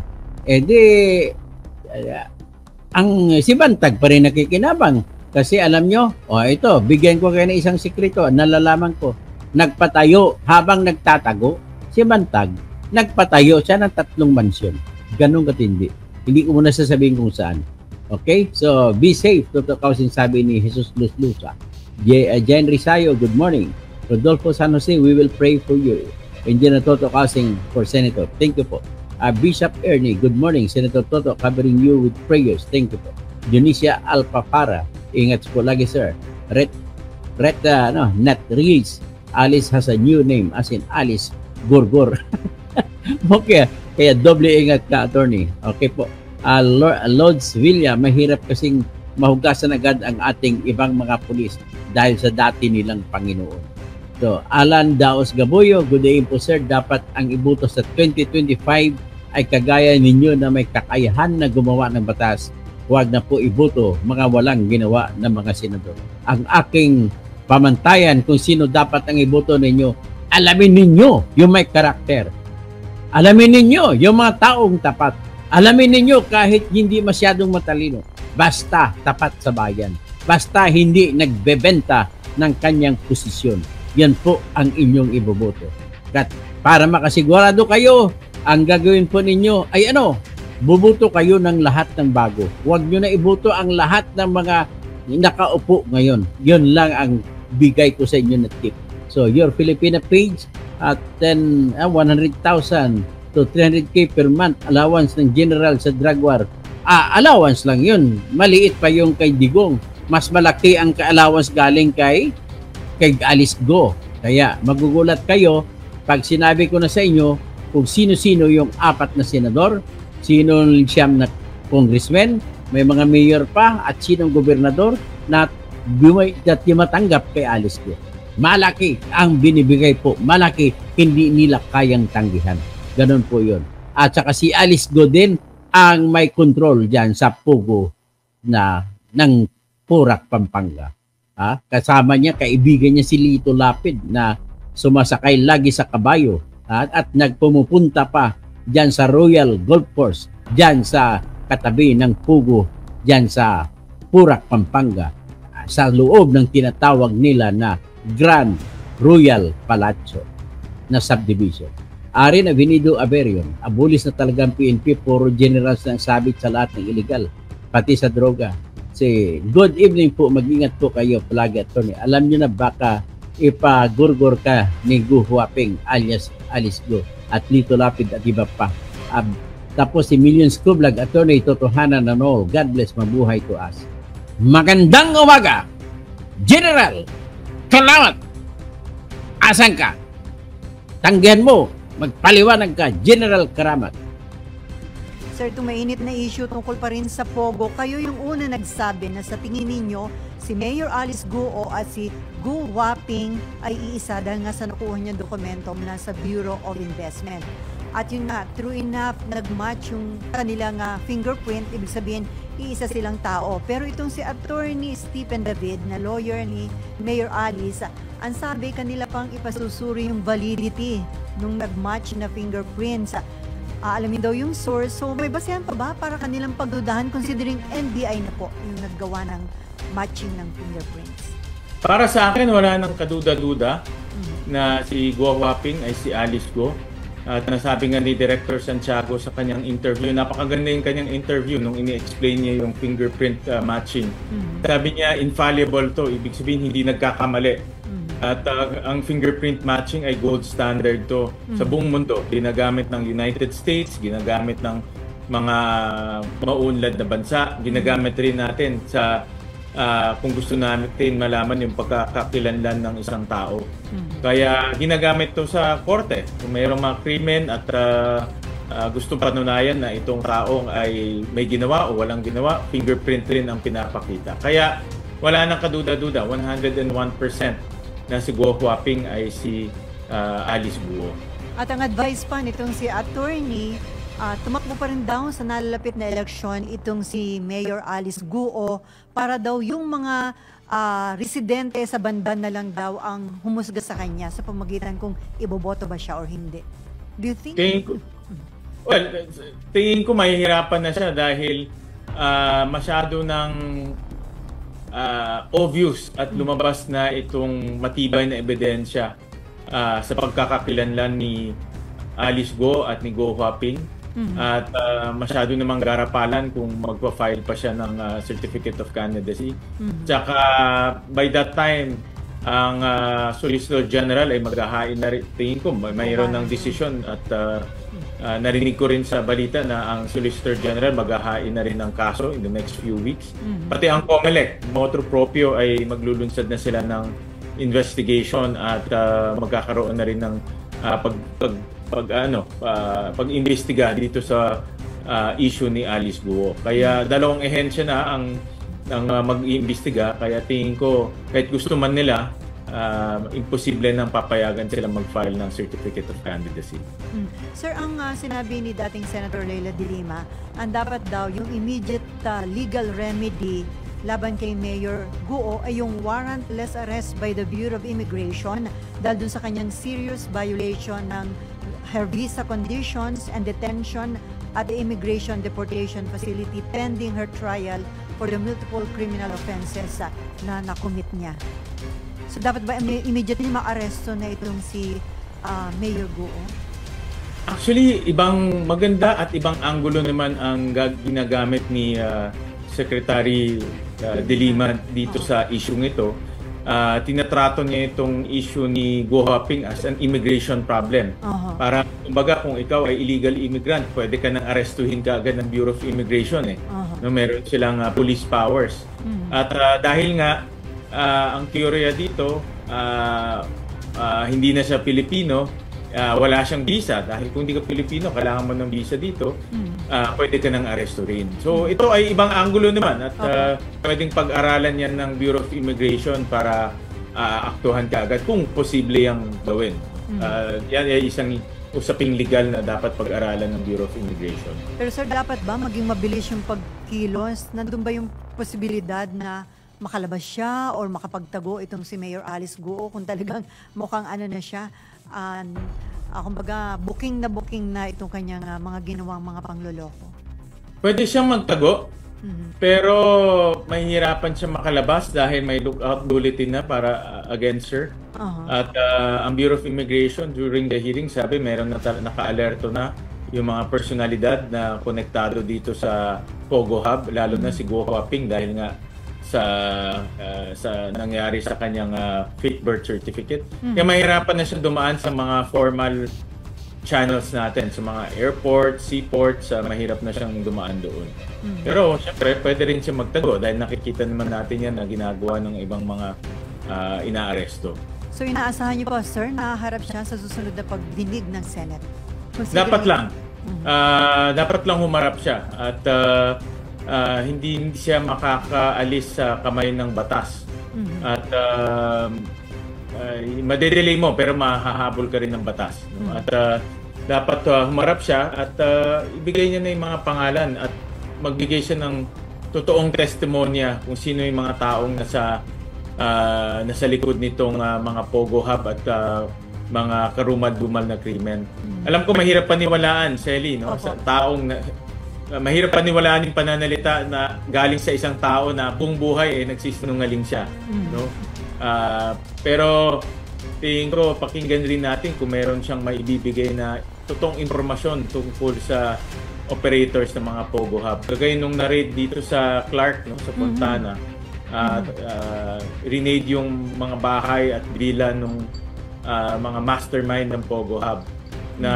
Si Bantag pa rin nakikinabang. Kasi alam nyo, ito, bigyan ko kayo ng isang sikreto, nalalaman ko. Nagpatayo habang nagtatago, si Bantag, nagpatayo siya ng 3 mansyon. Ganun katindi. Hindi ko muna sasabihin kung saan. Okay? So, be safe. Totoo kasi sabi ni Jesus Luz-Luza. Jen Risayo, good morning. Rodolfo San Jose, we will pray for you. Engineer Toto Kasing for Senator. Thank you po. Bishop Ernie, good morning. Senator Toto, covering you with prayers. Thank you po. Dionisia Alpapara, ingat po lagi sir. Nat Reels, Alice has a new name as in Alice Gorgor. Okay, kaya doble ingat ka, attorney. Okay po. Lords Villa, mahirap kasing mahugasan agad ang ating ibang mga pulis dahil sa dati nilang Panginoon. So, Alan Daos Gaboyo, good day po sir. Dapat ang iboto sa 2025 ay kagaya ninyo na may kakayahan na gumawa ng batas. Huwag na po iboto mga walang ginawa ng mga senador. Ang aking pamantayan kung sino dapat ang iboto ninyo, alamin ninyo yung may karakter. Alamin ninyo yung mga taong tapat. Alamin ninyo kahit hindi masyadong matalino. Basta tapat sa bayan. Basta hindi nagbebenta ng kanyang posisyon. Yan po ang inyong iboboto. At para makasigurado kayo, ang gagawin po ninyo ay buboto kayo ng lahat ng bago. Huwag nyo na iboto ang lahat ng mga nakaupo ngayon. Yun lang ang bigay ko sa inyo na tip. So, your Filipina page at 100,000 to 300K per month allowance ng general sa drug war. Allowance lang yun. Maliit pa yung kay Digong. Mas malaki ang allowance galing kay Alice Go. Kaya magugulat kayo pag sinabi ko na sa inyo kung sino-sino yung 4 na senador, sino siyam na congressman, may mga mayor pa at sinong gobernador na matanggap kay Alice Go. Malaki ang binibigay po. Malaki, hindi nila kayang tanggihan. Ganon po yun. At saka si Alice Go din ang may control dyan sa Pugo ng Purak, Pampanga. Kasama niya, kaibigan niya si Lito Lapid na sumasakay lagi sa kabayo at nagpumupunta pa dyan sa Royal Golf Course, dyan sa katabi ng Pugo, dyan sa Purak, Pampanga, sa loob ng tinatawag nila na Grand Royal Palazzo na subdivision. Arin Avenido Averion, abulis na talagang PNP, puro generals na sabit sa lahat ng illegal, pati sa droga. Good evening po, mag-ingat po kayo palagi, attorney. Alam nyo na baka ipagurgor ka ni Gu Huaping alias Alice Go at Lito Lapid at iba pa. Tapos si Millions Kublag, attorney, totohanan na all. God bless, mabuhay to us. Magandang umaga, General Kalamat. Asan ka? Tanggihan mo, magpaliwanag ka, General Karamat. Sir, itong mainit na issue tungkol pa rin sa Pogo, kayo yung una nagsabi na sa tingin ninyo, si Mayor Alice Go at si Gu Huaping ay iisa dahil nga sa nakuha niya dokumento mula sa Bureau of Investment. At yun nga, true enough, nag-match yung kanilang fingerprint, ibig sabihin, iisa silang tao. Pero itong si Attorney Stephen David, na lawyer ni Mayor Alice, ang sabi kanila pang ipasusuri yung validity nung nag-match na fingerprints. Alamin daw yung source. So may basehan pa ba para kanilang pagdudahan considering NBI na po yung naggawa ng matching ng fingerprints? Para sa akin, wala nang kaduda-duda na si Gu Huaping ay si Alice Go. At nasabi nga ni Director Santiago sa kanyang interview, napakaganda yung kanyang interview nung ini-explain niya yung fingerprint matching. Sabi niya, infallible to. Ibig sabihin, hindi nagkakamali. At ang fingerprint matching ay gold standard to sa buong mundo. Ginagamit ng United States, ginagamit ng mga maunlad na bansa, ginagamit rin natin sa kung gusto natin malaman yung pagkakakilanlan ng isang tao. Kaya ginagamit to sa korte. Kung mayroong mga krimen at gusto patunayan na itong taong ay may ginawa o walang ginawa, fingerprint rin ang pinapakita. Kaya wala nang kaduda-duda, 101% na si Guo Huaping ay si Alice Guo. At ang advice pa nitong si attorney, tumakbo pa rin daw sa nalalapit na eleksyon itong si Mayor Alice Guo para daw yung mga residente sa banban na lang daw ang humusga sa kanya sa pamagitan kung iboboto ba siya or hindi. Do you think? Tingin ko mahihirapan na siya dahil masyado ng obvious at lumabas na itong matibay na ebidensya sa pagkakakilanlan ni Alice Guo at ni Guo Huaping. At masyado namang garapalan kung magpa-file pa siya ng Certificate of Candidacy. Tsaka by that time, ang Solicitor General ay maghahain na rin. Tingin ko, mayroon ng desisyon at narinig ko rin sa balita na ang Solicitor General maghahain na rin ng kaso in the next few weeks. Pati ang COMELEC, motu proprio ay maglulunsad na sila ng investigation at magkakaroon na rin ng pag-imbestiga dito sa issue ni Alice Guo. Kaya dalawang ehensya na ang mag-iimbestiga, kaya tingin ko kahit gusto man nila, imposible nang papayagan sila mag-file ng Certificate of Candidacy. Sir, ang sinabi ni dating Senator Leila de Lima, ang dapat daw yung immediate legal remedy laban kay Mayor Guo ay yung warrantless arrest by the Bureau of Immigration dahil dun sa kanyang serious violation ng her visa conditions and detention at the Immigration Deportation Facility pending her trial for the multiple criminal offenses na nakomit niya. So dapat ba immediately ma-aresto na itong si Mayor Guo? Actually, ibang maganda at ibang anggulo naman ang ginagamit ni Secretary de Lima dito sa issue ito. Tinatrato niya itong issue ni Guo Huaping as an immigration problem. Para kumbaga kung ikaw ay illegal immigrant, pwede ka nang arestuhin ka agad ng Bureau of Immigration No, meron silang police powers. At dahil nga ang teorya dito hindi na siya Pilipino, wala siyang visa dahil kung hindi ka Pilipino, kailangan mo ng visa dito, pwede ka nang aresto rin. So ito ay ibang anggulo naman at pwedeng pag-aralan yan ng Bureau of Immigration para aktuhan ka agad kung posible yung gawin. Yan ay isang usaping legal na dapat pag-aralan ng Bureau of Immigration. Pero sir, dapat ba maging mabilis yung pagkilos? Nandun ba yung posibilidad na makalabas siya or makapagtago itong si Mayor Alice Guo kung talagang mukhang na siya? Kumbaga, booking na itong kanyang mga ginawang mga pangloloko. Pwede siyang magtago, pero mahihirapan siya makalabas dahil may lookout bulletin na para against her. At ang Bureau of Immigration during the hearing sabi meron na naka-alerto na yung mga personalidad na konektado dito sa Pogo Hub, lalo na si Guo Huaping dahil nga sa nangyari sa kanyang fake birth certificate. Kaya mahirapan na siya dumaan sa mga formal channels natin, sa mga airport, seaport, mahirap na siyang dumaan doon. Pero syempre, pwede rin siya magtago dahil nakikita naman natin yan na ginagawa ng ibang mga inaaresto. So inaasahan niyo po, sir, nahaharap siya sa susunod na pagdinig ng Senate? Dapat lang. Dapat lang humarap siya at hindi siya makakaalis sa kamay ng batas. At madedelay mo pero mahahabol ka rin ng batas. At dapat humarap siya at ibigay niya na yung mga pangalan at magbigay siya ng totoong testimonya kung sino yung mga taong nasa likod nitong mga Pogo Hub at mga karumad-dumal na krimen. Alam ko mahirap paniwalaan, Shelly, no? Sa taong mahirap paniwalaan yung pananalita na galing sa isang tao na buong buhay nagsisinungaling siya, no? Pero tingin ko pakinggan rin natin kung meron siyang maibibigay na totoong impormasyon tungkol sa operators ng mga Pogo Hub. Kagaya nung na-raid dito sa Clark, no, sa Fontana, renade yung mga bahay at villa ng mga mastermind ng Pogo Hub na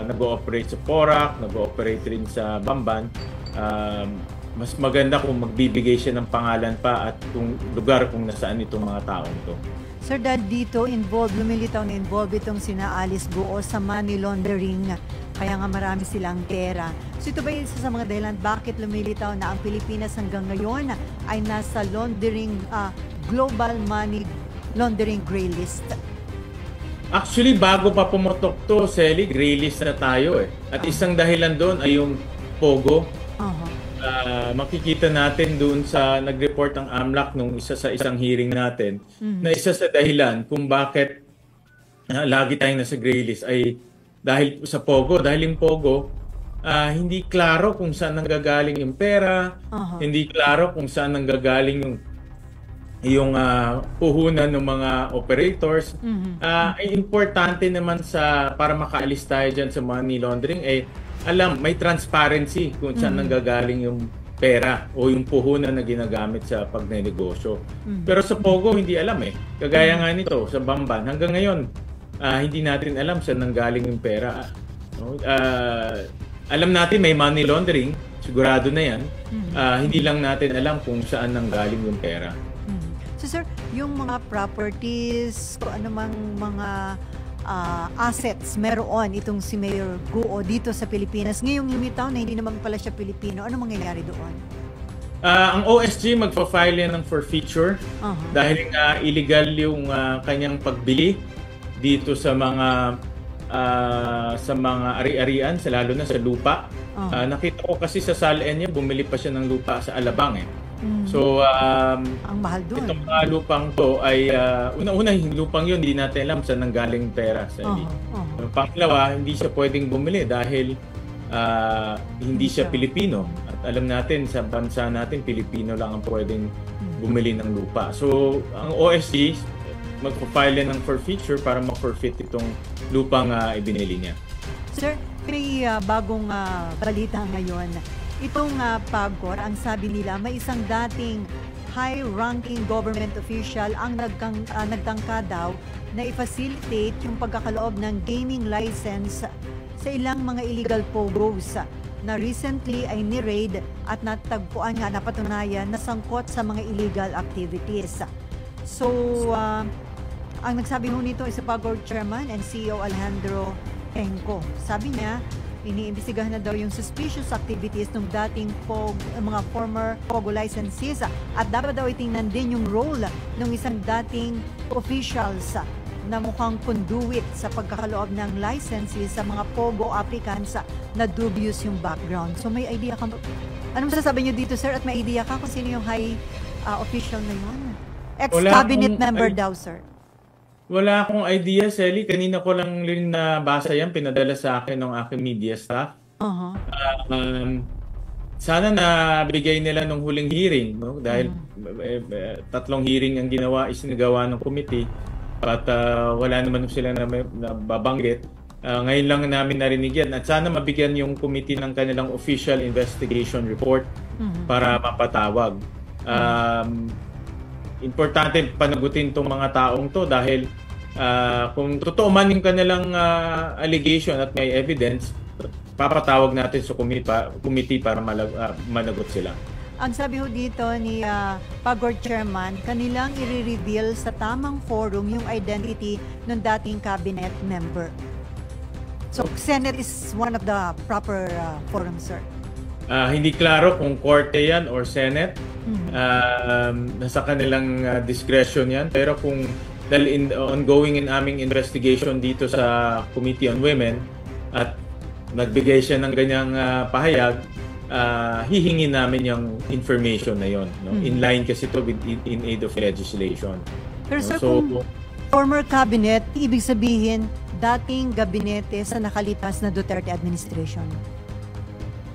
nag-ooperate sa Porac, nag-ooperate rin sa Bamban. mas maganda kung magbibigay siya ng pangalan pa at kung lugar kung nasaan itong mga taong to. Sir, dahil dito lumilitaw na involved itong sina Alice Guo sa money laundering. Kaya nga marami silang pera. So ito ba isa sa mga dahilan bakit lumilitaw na ang Pilipinas hanggang ngayon ay nasa global money laundering gray list? Actually, bago pa pumutok to, Selly, gray list na tayo eh. At isang dahilan doon ay yung Pogo. Makikita natin doon sa nag-report ang AMLAC nung sa isang hearing natin na isa sa dahilan kung bakit lagi tayong nasa gray list ay dahil sa Pogo. Dahil yung Pogo, hindi klaro kung saan nanggagaling yung pera, hindi klaro kung saan nanggagaling yung puhunan ng mga operators. Importante naman para makaalis tayo dyan sa money laundering may transparency kung saan nanggagaling yung pera o yung puhunan na ginagamit sa pagnenegosyo. Pero sa Pogo, hindi alam eh. Kagaya nga nito, sa Bamban, hanggang ngayon, hindi natin alam saan nanggaling yung pera. Alam natin may money laundering, sigurado na yan. Hindi lang natin alam kung saan nanggaling yung pera. So sir, yung mga properties, kung anumang mga assets meron itong si Mayor Guo dito sa Pilipinas. Ngayong lumitaw na hindi naman pala siya Pilipino. Ano mangyayari doon? Ang OSG magpa-file yan ng forfeiture dahil illegal yung kanyang pagbili dito sa mga ari-arian, lalo na sa lupa. Nakita ko kasi sa Salen niya, bumili pa siya ng lupa sa Alabang eh. So, ang mahal doon. Itong mga lupang to ay, una-una yung lupang yun, hindi natin alam saan nanggaling pera. Pangalawa, hindi siya pwedeng bumili dahil hindi siya Pilipino. At alam natin, sa bansa natin, Pilipino lang ang pwedeng bumili ng lupa. So, ang OSG, magpa-file ng forfeiture para ma-forfeit itong lupang ibinili niya. Sir, may bagong balita ngayon. Itong PAGCOR, ang sabi nila, may isang dating high-ranking government official ang nagtangka daw na i-facilitate yung pagkakaloob ng gaming license sa ilang mga illegal pogos na recently ay ni-raid at natagpuan nga, napatunayan na sangkot sa mga illegal activities. So, ang nagsabi ho nito ay si PAGCOR Chairman and CEO Alejandro Henco. Sabi niya, iniimbestigahan na daw yung suspicious activities ng dating mga former POGO licensees at dapat daw itingnan din yung role ng isang dating officials na mukhang conduit sa pagkakaloob ng licenses sa mga POGO applicants na dubious yung background. So may idea ka, ano masasabi niyo dito sir, at may idea ka kung sino yung high official na yun? Ex-cabinet member daw sir. Wala akong idea, Selly. Kanina ko lang rin nabasa yan. Pinadala sa akin ng aking media staff. Sana nabigay nila nung huling hearing. No? Dahil 3 hearing ang isinagawa ng committee. At wala naman sila na babanggit. Ngayon lang namin narinig yan. At sana mabigyan yung committee ng kanilang official investigation report para mapatawag. Importante panagutin itong mga taong to dahil kung totoo man yung kanilang allegation at may evidence, papatawag natin sa committee para managot sila. Ang sabi ho dito ni PAGCOR Chairman, kanilang i-reveal sa tamang forum yung identity ng dating cabinet member. So, Senate is one of the proper forums, sir. Hindi klaro kung korte yan or Senate. Nasa kanilang discretion yan. Pero kung dahil ongoing in aming investigation dito sa Committee on Women at nagbigay siya ng ganyang pahayag, hihingi namin yung information na yon. No? In line kasi ito in aid of legislation. Pero sir, kung former cabinet, ibig sabihin dating gabinete sa nakalipas na Duterte administration.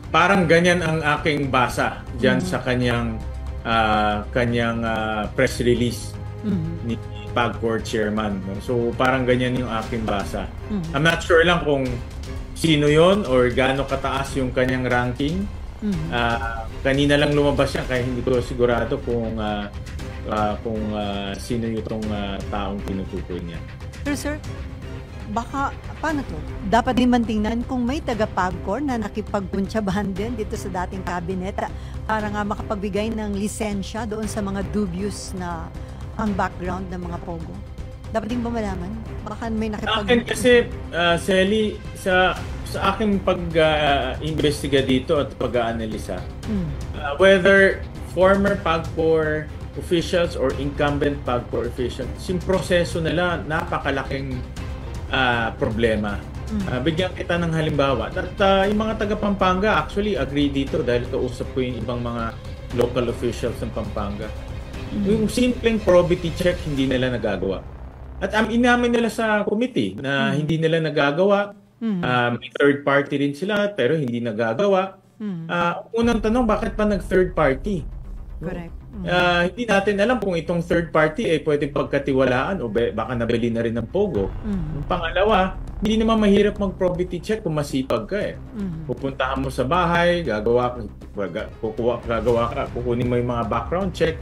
Parang ganyan ang aking basa diyan sa kanyang press release ni PAGCOR chairman. So parang ganyan yung aking basa. I'm not sure lang kung sino yon or gaano kataas yung kanyang ranking. Kanina lang lumabas siya kaya hindi ko sigurado kung sino itong taong tinutukoy niya. Pero sir, baka, paano to? Dapat din man tingnan kung may taga-PAGCOR na nakipagpuntsabahan din dito sa dating cabinet para nga makapagbigay ng lisensya doon sa mga dubious na ang background ng mga pogo. Dapat din ba malaman? Baka may Akin kasi, Selly, sa aking pag-investiga dito at pag-aanalisa, whether former PAGCOR officials or incumbent PAGCOR officials, yung proseso nila napakalaking problema. Bigyan kita ng halimbawa. At yung mga taga Pampanga actually agree dito dahil kausap ko yung ibang mga local officials ng Pampanga. Yung simpleng probity check hindi nila nagagawa. At inamin nila sa committee na hindi nila nagagawa. May third party rin sila pero hindi nagagawa. Unang tanong, bakit pa nag-third party? Correct. Hindi natin alam kung itong third party ay pwedeng pagkatiwalaan o baka nabili na rin ng Pogo. Pangalawa, hindi naman mahirap mag-probity check kung masipag ka eh. Pupuntahan mo sa bahay, kukunin mo yung mga background check.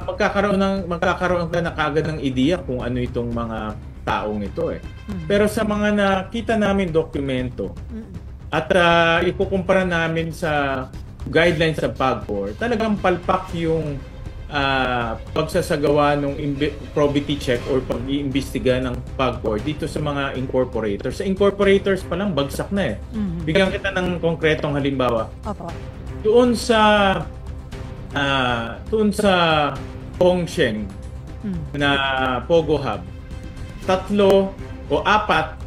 Magkakaroon ka na kagad ng ideya kung ano itong mga taong ito eh. Pero sa mga nakita namin dokumento at ikukumpara namin sa guidelines sa PAGCOR, talagang palpak yung pagsasagawa ng probity check or pag-iimbestiga ng PAGCOR dito sa mga incorporators. Sa incorporators pa lang, bagsak na eh. Bigyan kita ng konkretong halimbawa. Doon sa Hongsheng na Pogo Hub, 3 o 4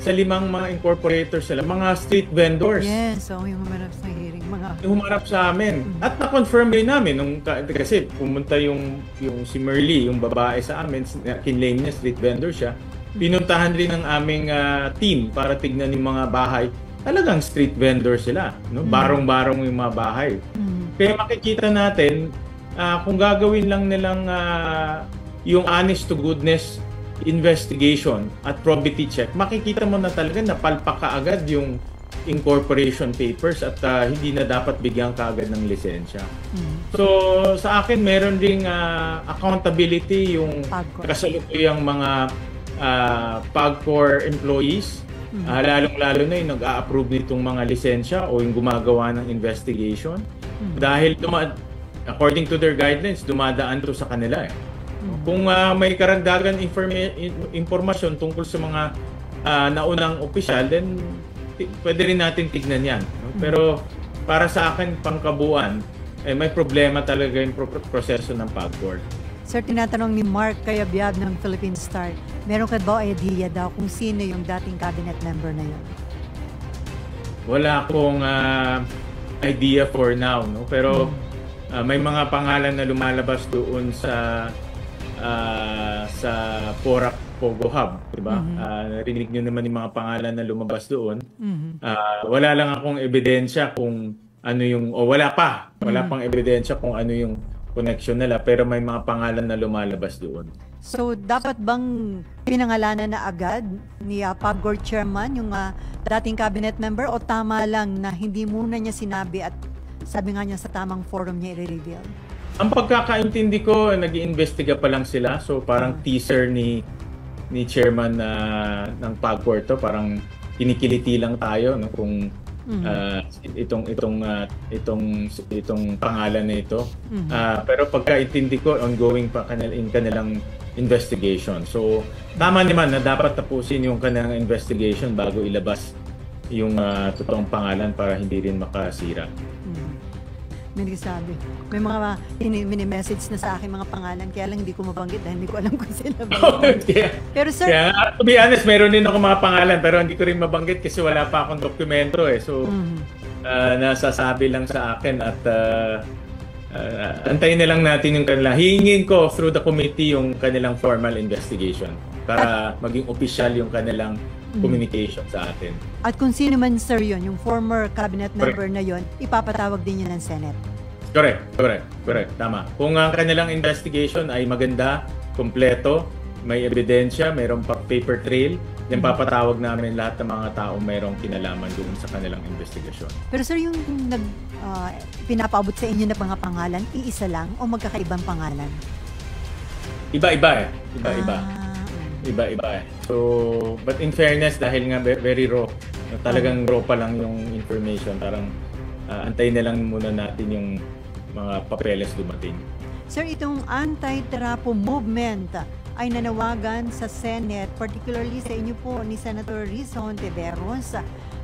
sa 5 mga incorporators sila, mga street vendors. Yes, so yung humarap sa hearing. Humarap sa amin. At na-confirm rin namin, kasi pumunta yung si Merly, yung babae sa amin, kinlaim niya, street vendor siya. Pinuntahan rin ng aming team para tignan yung mga bahay. Talagang street vendor sila. No? Barong-barong yung mga bahay. Kaya makikita natin, kung gagawin lang nilang yung honest to goodness investigation at probity check, makikita mo na talaga na palpak kaagad yung incorporation papers at hindi na dapat bigyan kaagad ng lisensya. So sa akin meron ding accountability yung kasalukuyang mga PAGCOR employees, lalong-lalo na yung nag-a-approve nitong mga lisensya o yung gumagawa ng investigation. Dahil according to their guidelines, dumadaan to sa kanila eh. Kung may karagdagan impormasyon tungkol sa mga naunang opisyal, then pwede rin natin tignan yan. No? Pero para sa akin, pangkabuuan, may problema talaga yung proseso ng PAGCOR. Sir, tinatanong ni Mark Cayabyab ng Philippine Star, meron ka ba idea daw kung sino yung dating cabinet member na yun? Wala akong idea for now. No? Pero may mga pangalan na lumalabas doon sa Porac Pogo Hub, diba? Narinig nyo naman yung mga pangalan na lumabas doon. Wala lang akong ebidensya kung ano yung, wala pang ebidensya kung ano yung connection nila, pero may mga pangalan na lumalabas doon. So, dapat bang pinangalanan na agad ni PAGCOR chairman yung dating cabinet member o tama lang na hindi muna niya sinabi at sabi nga niya sa tamang forum niya i-reveal? Ang pagkakaintindi ko, nag-iimbestiga pa lang sila. So parang teaser ni chairman ng PAGCOR to, parang kinikiliti lang tayo no kung itong pangalan na ito. Pero pagkaintindi ko, ongoing pa kanilang investigation. So tama naman na dapat tapusin yung kanilang investigation bago ilabas yung totoong pangalan para hindi rin makasira. May nagsasabi. May mga mini-message na sa akin mga pangalan, kaya lang hindi ko mabanggit dahil hindi ko alam kung sila ba. Pero sir, to be honest, meron din ako mga pangalan pero hindi ko rin mabanggit kasi wala pa akong dokumento eh. So nasasabi lang sa akin at antayin na lang natin yung kanila. Hihingin ko through the committee yung kanilang formal investigation para maging official yung kanilang communication sa atin. At kung sino man sir yun, yung former cabinet member na yun, ipapatawag din yun ng Senate. Correct. Tama. Kung ang kanilang investigation ay maganda, kompleto, may ebidensya, mayroong paper trail, then papatawag namin lahat ng mga taong mayroong kinalaman doon sa kanilang investigasyon. Pero sir, yung pinapaabot sa inyo na mga pangalan, iisa lang o magkakaibang pangalan? Iba-iba eh. Iba-iba. iba-iba eh. So, but in fairness, dahil nga very raw, talagang raw pa lang yung information, parang antayin na lang muna natin yung mga papeles dumating. Sir, itong anti-trapo movement ay nanawagan sa Senate, particularly sa inyo po ni Senator Risa Hontiveros,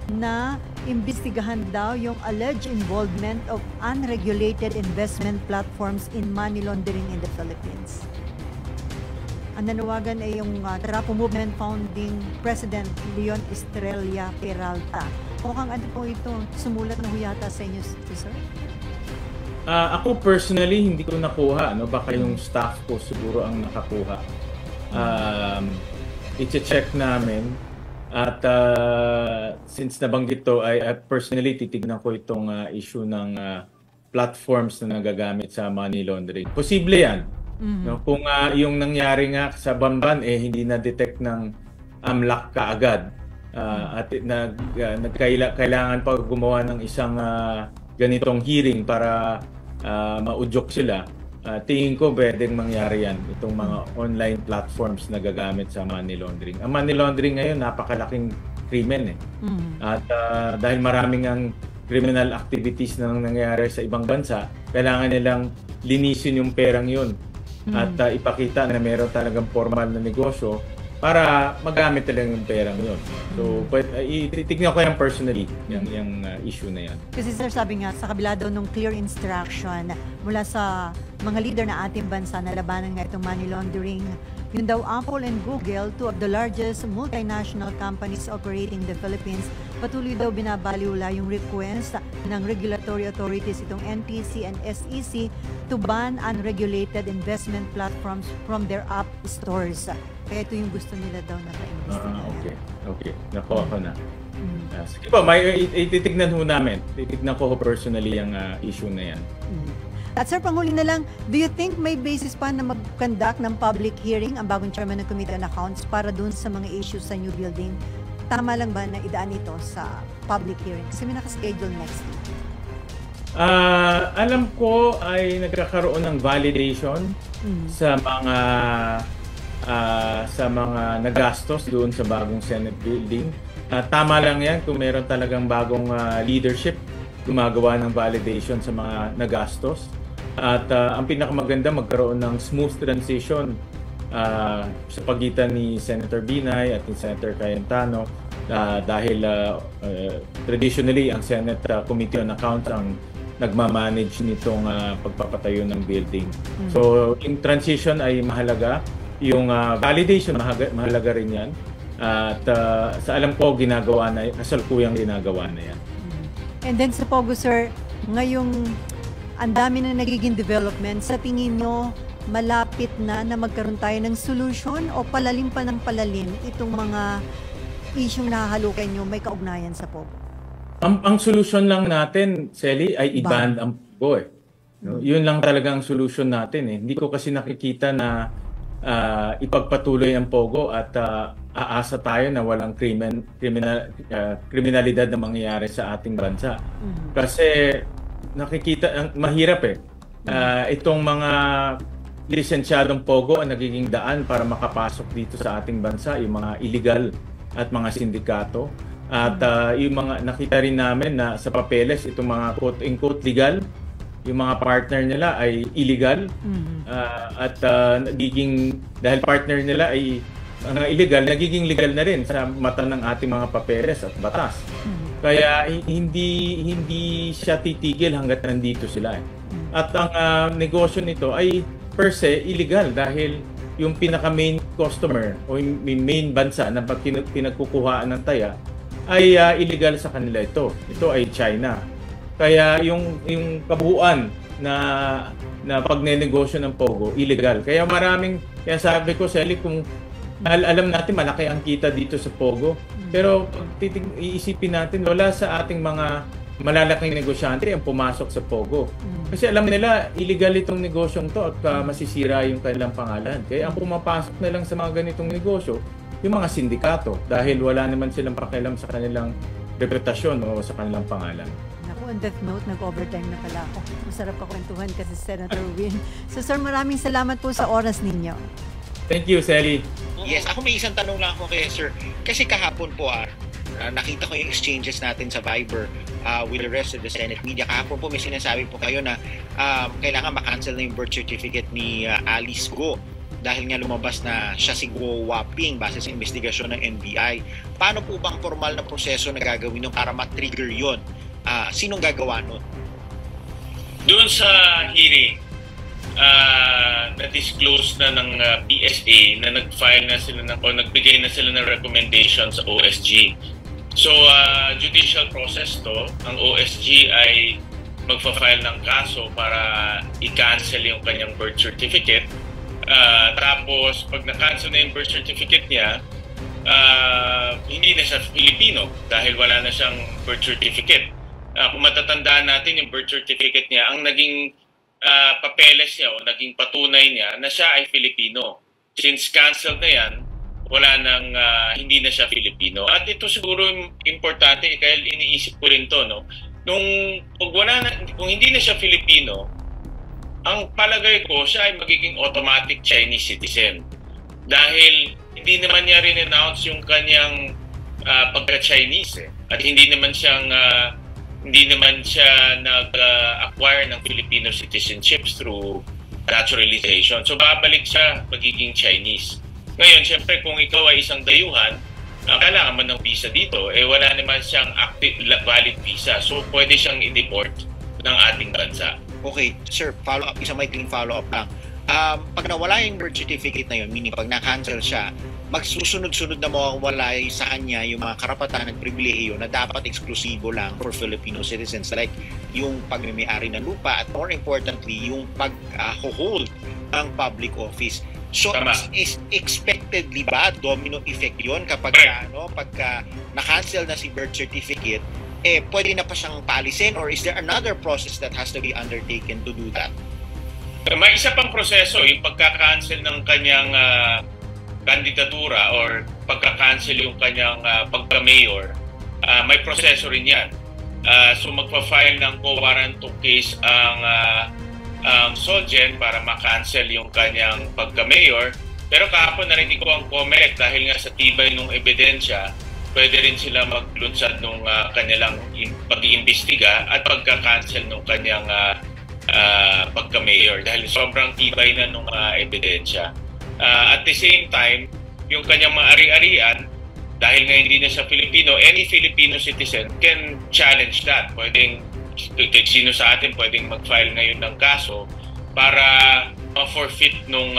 na imbestigahan daw yung alleged involvement of unregulated investment platforms in money laundering in the Philippines. Ang nanawagan ay yung Trapo Movement founding President Leon Estrella Peralta. Mukhang ano po ito, sumulat na huyata sa inyo, sir? Ako personally, hindi ko nakuha. Baka yung staff ko siguro ang nakakuha. I-check namin. At since nabanggit to, I personally titignan ko itong issue ng platforms na nagagamit sa money laundering. Posible yan. Kung yung nangyari nga sa Bamban, hindi na-detect ng AMLAC kaagad. At kailangan pa gumawa ng isang ganitong hearing para maudyok sila. Tingin ko pwedeng mangyari yan, itong mga online platforms na gagamit sa money laundering. Ang money laundering ngayon, napakalaking krimen eh. At dahil maraming ang criminal activities na nangyayari sa ibang bansa, kailangan nilang linisin yung perang yun at ipakita na meron talagang formal na negosyo para magamit talaga yung perang yun. So, titignan ko yan personally, yung issue na yan. Kasi sir, sabi nga, sa kabila daw ng clear instruction mula sa mga leader na ating bansa na labanan nga itong money laundering, yun daw Apple and Google, two of the largest multinational companies operating the Philippines, patuloy daw binabaliwala yung request ng regulatory authorities, itong NTC and SEC, to ban unregulated investment platforms from their app stores. Kaya ito yung gusto nila daw na pa-investigahan. Okay. Nakuha ko na. Sige po, ititignan ho namin. Titignan ko personally yung issue na yan. At sir, panghuli na lang, do you think may basis pa na mag-conduct ng public hearing ang bagong chairman ng Committee on Accounts para dun sa mga issues sa new building? Tama lang ba na idaan ito sa public hearing? Kasi may nakaschedule next week. Alam ko ay nagkakaroon ng validation sa mga nagastos doon sa bagong Senate building. Tama lang yan kung meron talagang bagong leadership gumagawa ng validation sa mga nagastos. At ang pinakamaganda, magkaroon ng smooth transition sa pagitan ni Senator Binay at ni Senator Cayetano dahil traditionally ang Senate Committee on Accounts ang nagmamanage nitong pagpapatayo ng building. So yung transition ay mahalaga. Yung validation, mahalaga rin yan. At sa alam ko, ginagawa na, kasalukuyang ginagawa na yan. And then sa Pogo, sir, ngayong ang dami na nagiging development, sa tingin nyo, malapit na magkaroon tayo ng solution o palalim pa ng palalim itong mga isyong nahahalukan nyo may kaugnayan sa Pogo? Ang solution lang natin, Selly, ay i-ban ang Pogo eh. Yun lang talaga ang solution natin eh. Hindi ko kasi nakikita na ipagpatuloy ang Pogo at aasa tayo na walang kriminalidad na mangyayari sa ating bansa. Kasi nakikita, mahirap eh. Itong mga lisensyadong Pogo ang nagiging daan para makapasok dito sa ating bansa, yung mga illegal at mga sindikato. At yung mga nakita rin namin na sa papeles, itong mga quote-unquote legal, yung mga partner nila ay illegal at nagiging, dahil partner nila ay illegal, nagiging legal na rin sa mata ng ating mga papeles at batas. Kaya hindi siya titigil hanggat nandito sila. At ang negosyo nito ay per se illegal dahil yung pinaka-main customer o yung main bansa na pinagkukuhaan ng taya ay illegal sa kanila ito. Ito ay China. Kaya yung kabuuan na pagnenegosyo ng Pogo, illegal. Kaya kaya sabi ko, Selly, kung alam natin malaki ang kita dito sa Pogo, pero iisipin natin, wala sa ating mga malalaking negosyante ang pumasok sa Pogo. Kasi alam nila, illegal itong negosyong to at masisira yung kanilang pangalan. Kaya ang pumapasok na lang sa mga ganitong negosyo, yung mga sindikato, dahil wala naman silang pakialam sa kanilang reputasyon o sa kanilang pangalan. On that note, nag-overtime na pala ako. Masarap kakwentuhan kasi Senator Win. So sir, maraming salamat po sa oras ninyo. Thank you, Sally. Yes, ako may isang tanong lang ako kay Sir. Kasi kahapon po, nakita ko yung exchanges natin sa Viber with the rest of the Senate media. Kahapon po may sinasabi po kayo na kailangan makancel na yung birth certificate ni Alice Go dahil nga lumabas na siya si Go Waping base sa investigasyon ng NBI. Paano po bang formal na proseso na gagawin nyo para ma-trigger yun? Sinong gagawa nun? Doon sa hearing, na-disclose na ng PSA na nag-file na sila o nagbigay na sila ng recommendation sa OSG. So, judicial process to. Ang OSG ay magfa-file ng kaso para i-cancel yung kanyang birth certificate. Tapos, pag na-cancel na yung birth certificate niya, hindi na siya Filipino dahil wala na siyang birth certificate. Kung matatandaan natin yung birth certificate niya, ang naging papeles niya o naging patunay niya na siya ay Filipino. Since canceled na yan, wala nang hindi na siya Filipino. At ito siguro importante, kaya iniisip ko rin to, no? Kung hindi na siya Filipino, ang palagay ko siya ay magiging automatic Chinese citizen. Dahil hindi naman niya rin-announce yung kanyang pagka-Chinese At hindi naman siya nag-acquire ng Filipino citizenships through naturalization. So babalik siya magiging Chinese. Ngayon, siyempre kung ikaw ay isang dayuhan, kailangan mo ng visa dito, wala naman siyang active, valid visa. So pwede siyang i-deport ng ating bansa. Okay, sir, follow-up, isang maikling follow-up lang. Pag nawala yung birth certificate na yun, meaning pag na-cancel siya, magsusunod-sunod na mawawala sa kanya yung mga karapatan at pribilehiyo na dapat eksklusibo lang for Filipino citizens, like yung pagmimiyari ng lupa at more importantly, yung pag-hold ng public office. So, is expectedly ba domino effect yun kapag pagka na-cancel na si birth certificate, pwede na pa siyang paalisin, or is there another process that has to be undertaken to do that? May isa pang proseso, yung pagka-cancel ng kanyang kandidatura or pagka-cancel yung kanyang pagka-mayor, may proseso rin yan. So magpa-file ng co-warrant of case ang Solgen para ma-cancel yung kanyang pagka-mayor. Pero kahapon narinig ko ang COMELEC dahil nga sa tibay ng ebidensya, pwede rin sila maglunsad ng kanilang pag-iimbestiga at pagka-cancel ng kanyang pagka-mayor dahil sobrang tibay na ng ebidensya. At the same time, yung kanyang mga ari-arian, dahil nga hindi na siya Filipino, any Filipino citizen can challenge that. Pwedeng, sino sa atin pwedeng mag-file ngayon ng kaso para ma-forfeit yung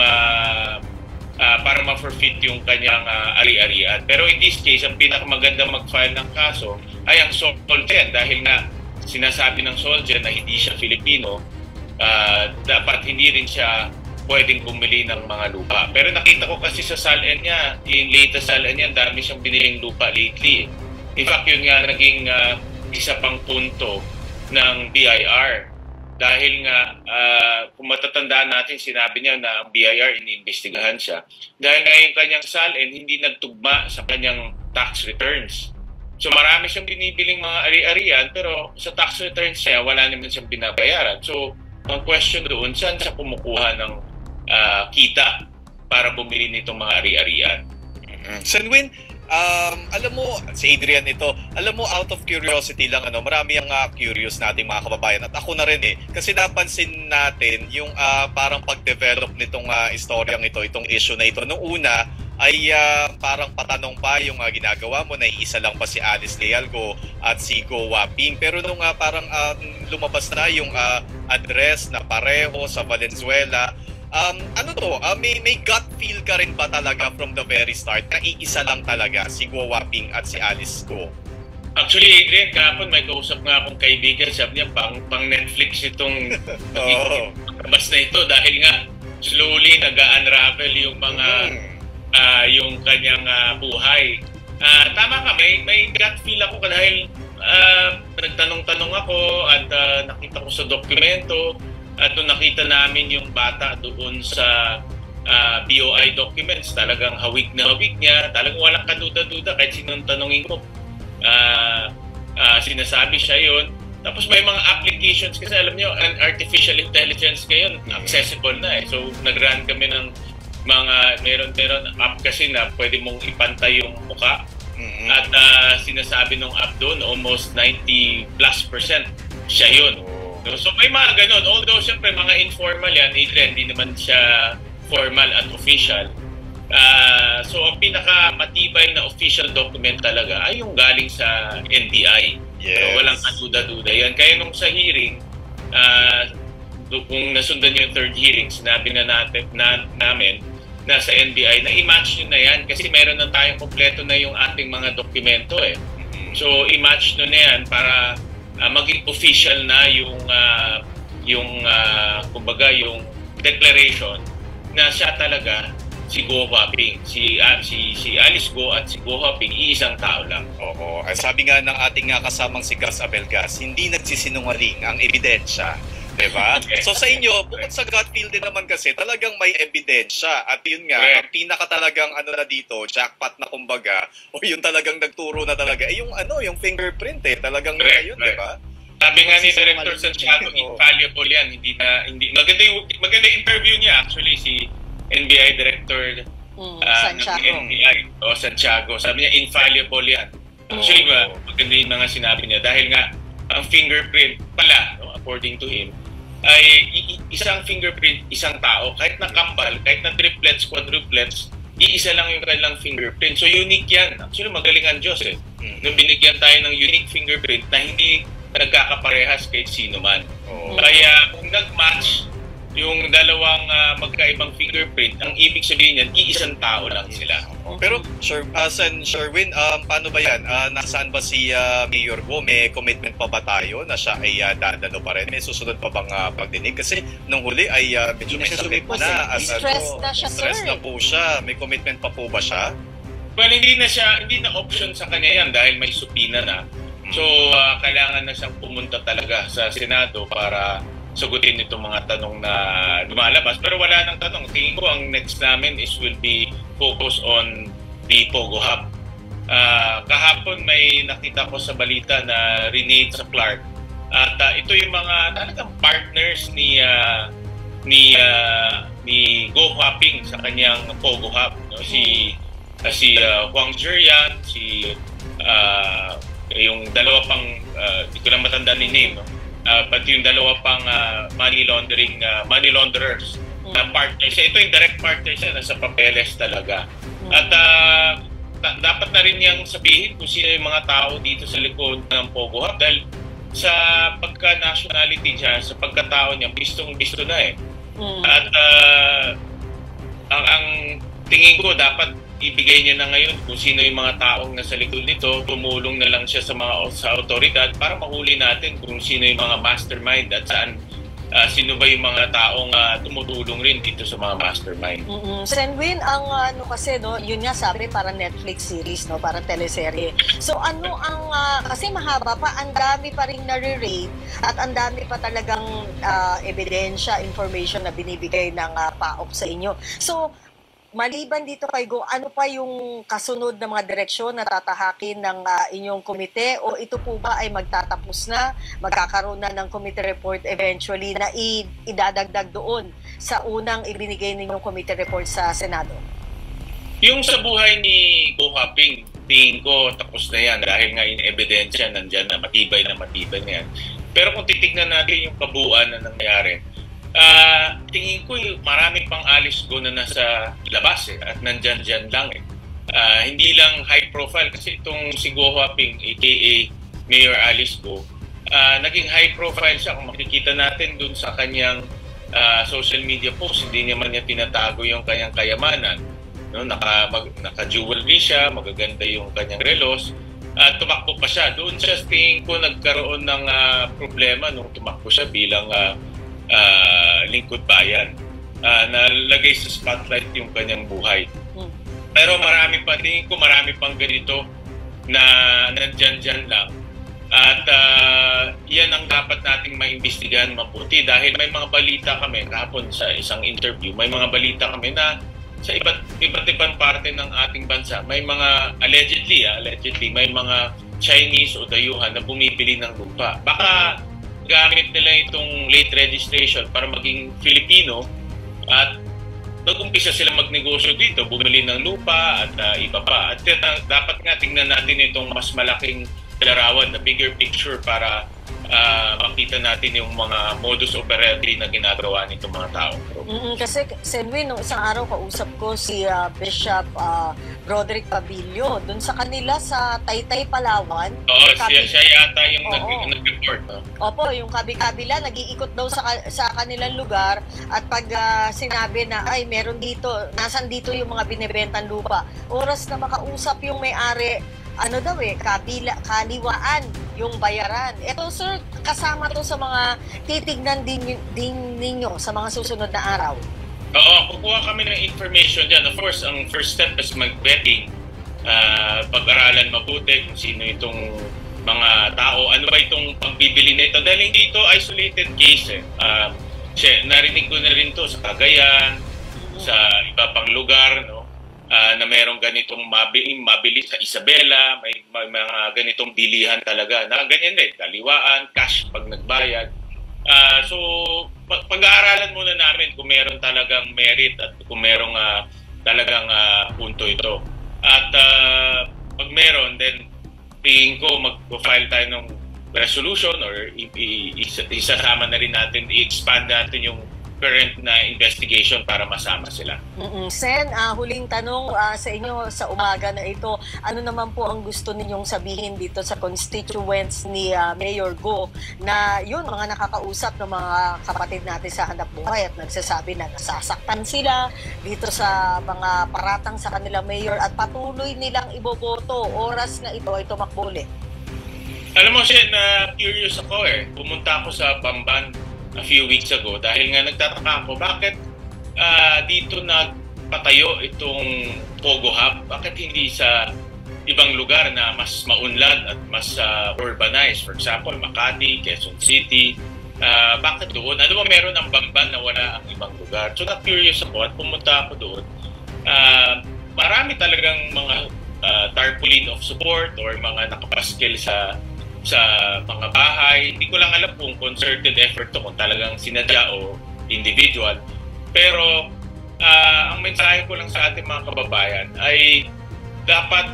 kanyang ari-arian. Pero in this case, ang pinakamaganda mag-file ng kaso ay ang Solgen dahil nga sinasabi ng Solgen na hindi siya Filipino, dapat hindi rin siya pwedeng bumili ng mga lupa. Pero nakita ko kasi sa SALN niya, yung latest SALN niya, dami siyang biniling lupa lately. In fact, yun nga naging isa pang punto ng BIR. Dahil nga, kung matatandaan natin, sinabi niya na ang BIR, iniimbestigahan siya. Dahil nga yung kanyang SALN, hindi nagtugma sa kanyang tax returns. So marami siyang binibiling mga ari-arian, pero sa tax returns niya, wala naman siyang binabayaran. So, ang question doon, saan siya kumukuha ng kita para bumili nitong mga ari-arian? Sanwin, alam mo, si Adrian ito, alam mo, out of curiosity lang, marami ang curious nating mga kababayan at ako na rin kasi napansin natin yung parang pag-develop nitong istoryang ito, itong issue na ito. Noong una ay parang patanong pa yung ginagawa mo na iisa lang pa si Alice Lealgo at si Go Waping. Pero nung parang lumabas na yung address na pareho sa Valenzuela, may gut feel ka rin ba talaga from the very start na iisa lang talaga si Go Waping at si Alice Go? Actually, Adrian, kahapon may kausap nga akong kaibigan, sabi niya pang Netflix itong mas na ito dahil nga slowly nag-unravel yung mga yung kanyang buhay. Tama ka, may gut feel ako dahil nagtanong-tanong ako at nakita ko sa dokumento at nung nakita namin yung bata doon sa BOI documents, talagang hawig na hawig niya, talagang walang kaduda-duda kahit sinong tanongin ko. Sinasabi siya yun. Tapos may mga applications kasi alam niyo, ang artificial intelligence ngayon accessible na So nag-run kami ng meron app kasi na pwede mong ipantay yung mukha. At sinasabi nung app doon, almost 90+% siya yun. So may mga ganun. Although syempre mga informal yan, hindi naman siya formal at official. So ang pinakamatibay na official document talaga ay yung galing sa NBI. Yes. So, walang kaduda-duda yan. Kaya nung sa hearing, kung nasundan yung third hearing, sinabi na namin na sa NBI na i-match nyo na yan kasi meron na tayong kompleto na yung ating mga dokumento eh. So i-match nyo na yan para maging official na kumbaga yung declaration na siya talaga si Go Huaping, si Alice Go at si Go Huaping iisang tao lang. Oo. Sabi nga ng ating kasamang si Gus Abelgas, hindi nagsisinungaling ang ebidensya. Diba? So sa inyo, bukod sa gut feel din naman kasi, talagang may ebidensya. At yun nga, ang pinaka talagang na dito, jackpot na kumbaga, o yung talagang nagturo na talaga, yung fingerprint talagang yun, diba? Sabi nga ni Director Santiago, infallible yan. Maganda yung interview niya actually, si NBI Director Santiago. ng NBI, Santiago. Sabi niya, infallible yan. Actually, maganda yung mga sinabi niya. Dahil nga, ang fingerprint pala, according to him, ay isang fingerprint, isang tao, kahit na kambal, kahit na triplets, quadruplets, iisa lang yung kanilang fingerprint. So unique yan. Actually, magaling ang Diyos eh. Nung binigyan tayo ng unique fingerprint na hindi nagkakaparehas kahit sino man. Kaya kung nag-match yung dalawang magkaibang fingerprint, ang ibig sabihin yan, iisang tao lang sila. Pero, Sen Sherwin, paano ba yan? Nasaan ba si Mayor Go? May commitment pa ba tayo na siya ay dadalo pa rin? May susunod pa bang pagdinig? Kasi nung huli ay medyo may sakit na. Stress na siya, sir. Stress na po siya. May commitment pa po ba siya? Well, hindi na option sa kanya yan dahil may supina na. So, kailangan na siyang pumunta talaga sa Senado para sagutin itong mga tanong na lumalabas. Pero wala nang tanong. Tingin ko ang next namin will be focus on the Pogo Hub. Kahapon may nakita ko sa balita na renate sa Clark. At ito yung mga talagang partners ni Go Huaping sa kanyang Pogo Hub. No? Si Huang Zhiyan, yung dalawa pang, di ko na matanda ni name, no? Pati yung dalawa pang money launderers na partners. Ito yung direct partners siya, nasa papeles talaga. At dapat na rin niyang sabihin kung sino yung mga tao dito sa likod ng Pogo Hub dahil sa pagka-nationality niya, sa pagkatao niya, bistong-bisto na eh. At ang tingin ko dapat ibigay niya na ngayon kung sino yung mga taong nasa likod nito, tumulong na lang siya sa otoridad para mahuli natin kung sino yung mga mastermind at sino ba yung mga taong tumutulong rin dito sa mga mastermind. Senwin, ang kasi yun nga sabi parang Netflix series, parang teleserye. So kasi mahaba pa, ang dami pa rin nare-rate at ang dami pa talagang ebidensya, information na binibigay ng PAOK sa inyo. So maliban dito kay Go, ano pa yung kasunod na mga direksyon na tatahakin ng inyong komite o ito po ba ay magtatapos na, magkakaroon na ng committee report eventually na idadagdag doon sa unang ibinigay ninyong committee report sa Senado? Yung sa buhay ni Go Huaping, tingin ko tapos na yan dahil nga yung ebidensya nandyan na matibay na yan. Pero kung titignan natin yung kabuuan na nangyari, tingin ko marami pang Alice Go na nasa labas at nandyan lang eh. Hindi lang high profile kasi itong si Go Huaping aka Mayor Alice Go, naging high profile siya. Kung makikita natin dun sa kanyang social media post, hindi naman niya tinatago yung kanyang kayamanan. No, naka-jewelry siya, magaganda yung kanyang relos. Tumakbo pa siya. Doon siya tingin ko nagkaroon ng problema nung tumakbo siya bilang lingkod bayan. Nalagay sa spotlight yung kanyang buhay. Pero marami pang ganito na nandyan lang. At yan ang dapat nating maimbestigahan mabuti dahil may mga balita kami kahapon sa isang interview, may mga balita kami na sa iba't ibang parte ng ating bansa may mga allegedly may mga Chinese o dayuhan na bumibili ng lupa. Baka gamit nila itong late registration para maging Filipino at nag-umpisa sila magnegosyo dito, bumili ng lupa at iba pa. At dapat nga tingnan natin itong mas malaking larawan, na bigger picture para makita natin yung mga modus operandi na ginagawa nitong mga tao. Kasi, Senwin, nung isang araw kausap ko si Bishop Roderick Pabilio doon sa kanila sa Taytay, Palawan. Oo, siya yata yung nag-report. Opo, yung kabila, nag-iikot daw sa kanilang lugar at pag sinabi na, ay, meron dito, nasan dito yung mga binibentang lupa, oras na makausap yung may-ari, kaliwaan yung bayaran. Ito, sir, kasama to sa mga titignan din ninyo sa mga susunod na araw. Oo, kukuha kami ng information dyan. Of course, ang first step is mag-vetting. Pag-aralan mabuti kung sino itong mga tao. Ano ba itong pagbibili na ito? Dahil hindi ito isolated case. Narinig ko na rin to sa Cagayan, sa iba pang lugar, no? Na merong ganitong mabili sa Isabela, may mga ganitong bilihan talaga na ganyan din, kaliwaan, cash pag nagbayad. So pag-aaralan muna namin kung meron talagang merit at kung merong talagang punto ito. At pag meron, then tingin ko mag-file tayo ng resolution or isasama na rin natin, i-expand natin yung current na investigation para masama sila. Sen, huling tanong sa inyo sa umaga na ito, ano naman po ang gusto ninyong sabihin dito sa constituents ni Mayor Go na yun, mga nakakausap ng mga kapatid natin sa Hanap Buhay at nagsasabi na nasasaktan sila dito sa mga paratang sa kanilang mayor at patuloy nilang iboboto oras na ito ay tumakbo ulit? Alam mo, Sen, curious ako Pumunta ako sa Bamban a few weeks ago dahil nga nagtataka ako bakit dito nagpatayo itong Pogo Hub, bakit hindi sa ibang lugar na mas maunlad at mas urbanized, for example Makati, Quezon City, bakit doon? Ano ba meron ang Bamban na wala ang ibang lugar? So na-curious ako at pumunta ako doon. Marami talagang mga tarpaulin of support or mga nakapaskil sa mga bahay. Hindi ko lang alam kung concerted effort to, kung talagang sinadya o individual. Pero ang mensahe ko lang sa ating mga kababayan ay dapat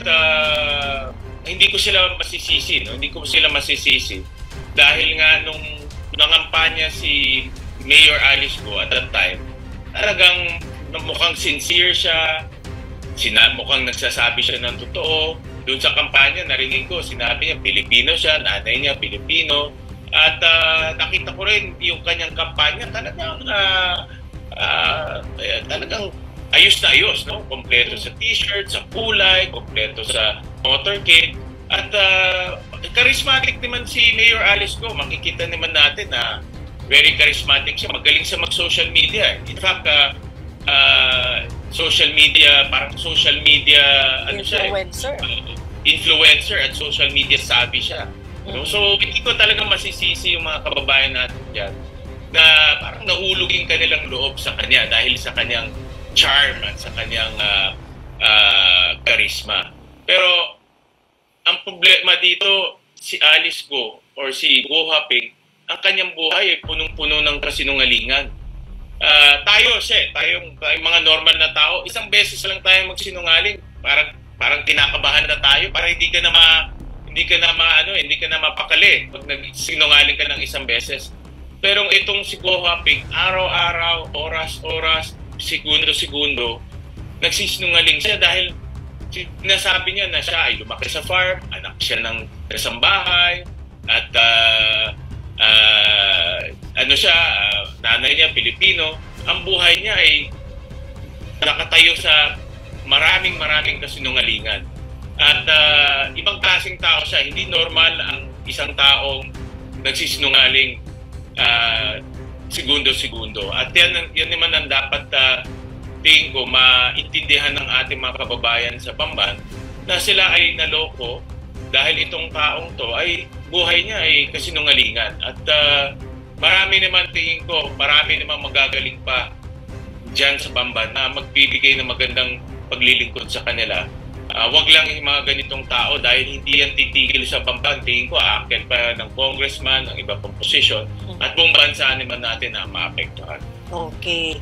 hindi ko sila masisisi, no? Hindi ko sila masisisi dahil nga nung nangampanya si Mayor Alice Go at that time, talagang mukhang sincere siya, mukhang nagsasabi siya ng totoo. Doon sa kampanya, narinig ko, sinabi niya, Pilipino siya, nanay niya, Pilipino. At nakita ko rin yung kanyang kampanya, talagang ayos na ayos, no? Kompleto sa t-shirt, sa kulay, kompleto sa motorcade. At charismatic naman si Mayor Alice Go. Makikita naman natin na very charismatic siya. Magaling siya mag-social media. In fact, social media, parang social media influencer at social media savvy siya. So hindi ko talaga masisisi yung mga kababayan natin dyan na parang nahulog yung kanilang loob sa kanya dahil sa kanyang charm at sa kanyang charisma. Pero ang problema dito, si Alice Go or si Go Haping, ang kanyang buhay ay punong-puno ng kasinungalingan. Tayong mga normal na tao, isang beses lang tayo magsinungaling, parang kinakabahan na tayo, para hindi ka na mapakali pag nagsinungaling ka ng isang beses. Pero itong si Go Haping, araw-araw, oras-oras, segundo-segundo, nagsisinungaling siya dahil sinasabi niya na siya ay lumaki sa farm, anak siya ng kasambahay, at nanay niya Pilipino. Ang buhay niya ay nakatayo sa maraming kasinungalingan. At ibang klaseng tao siya. Hindi normal ang isang taong nagsisinungaling segundo-segundo. At yan naman ang dapat tingin ko maintindihan ng ating mga kababayan sa Bamban na sila ay naloko dahil itong taong to ay buhay niya ay kasinungalingan. At marami naman magagaling pa dyan sa Bamban na magbibigay ng magandang paglilingkod sa kanila. Wag lang yung mga ganitong tao dahil hindi yan titigil sa Bamban. Tingin ko aakyat pa ng congressman, ng iba pang posisyon, at buong bansa naman natin na maapektuhan. Okay.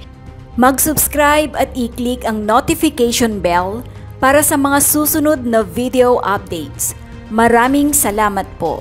Mag-subscribe at i-click ang notification bell para sa mga susunod na video updates. Maraming salamat po.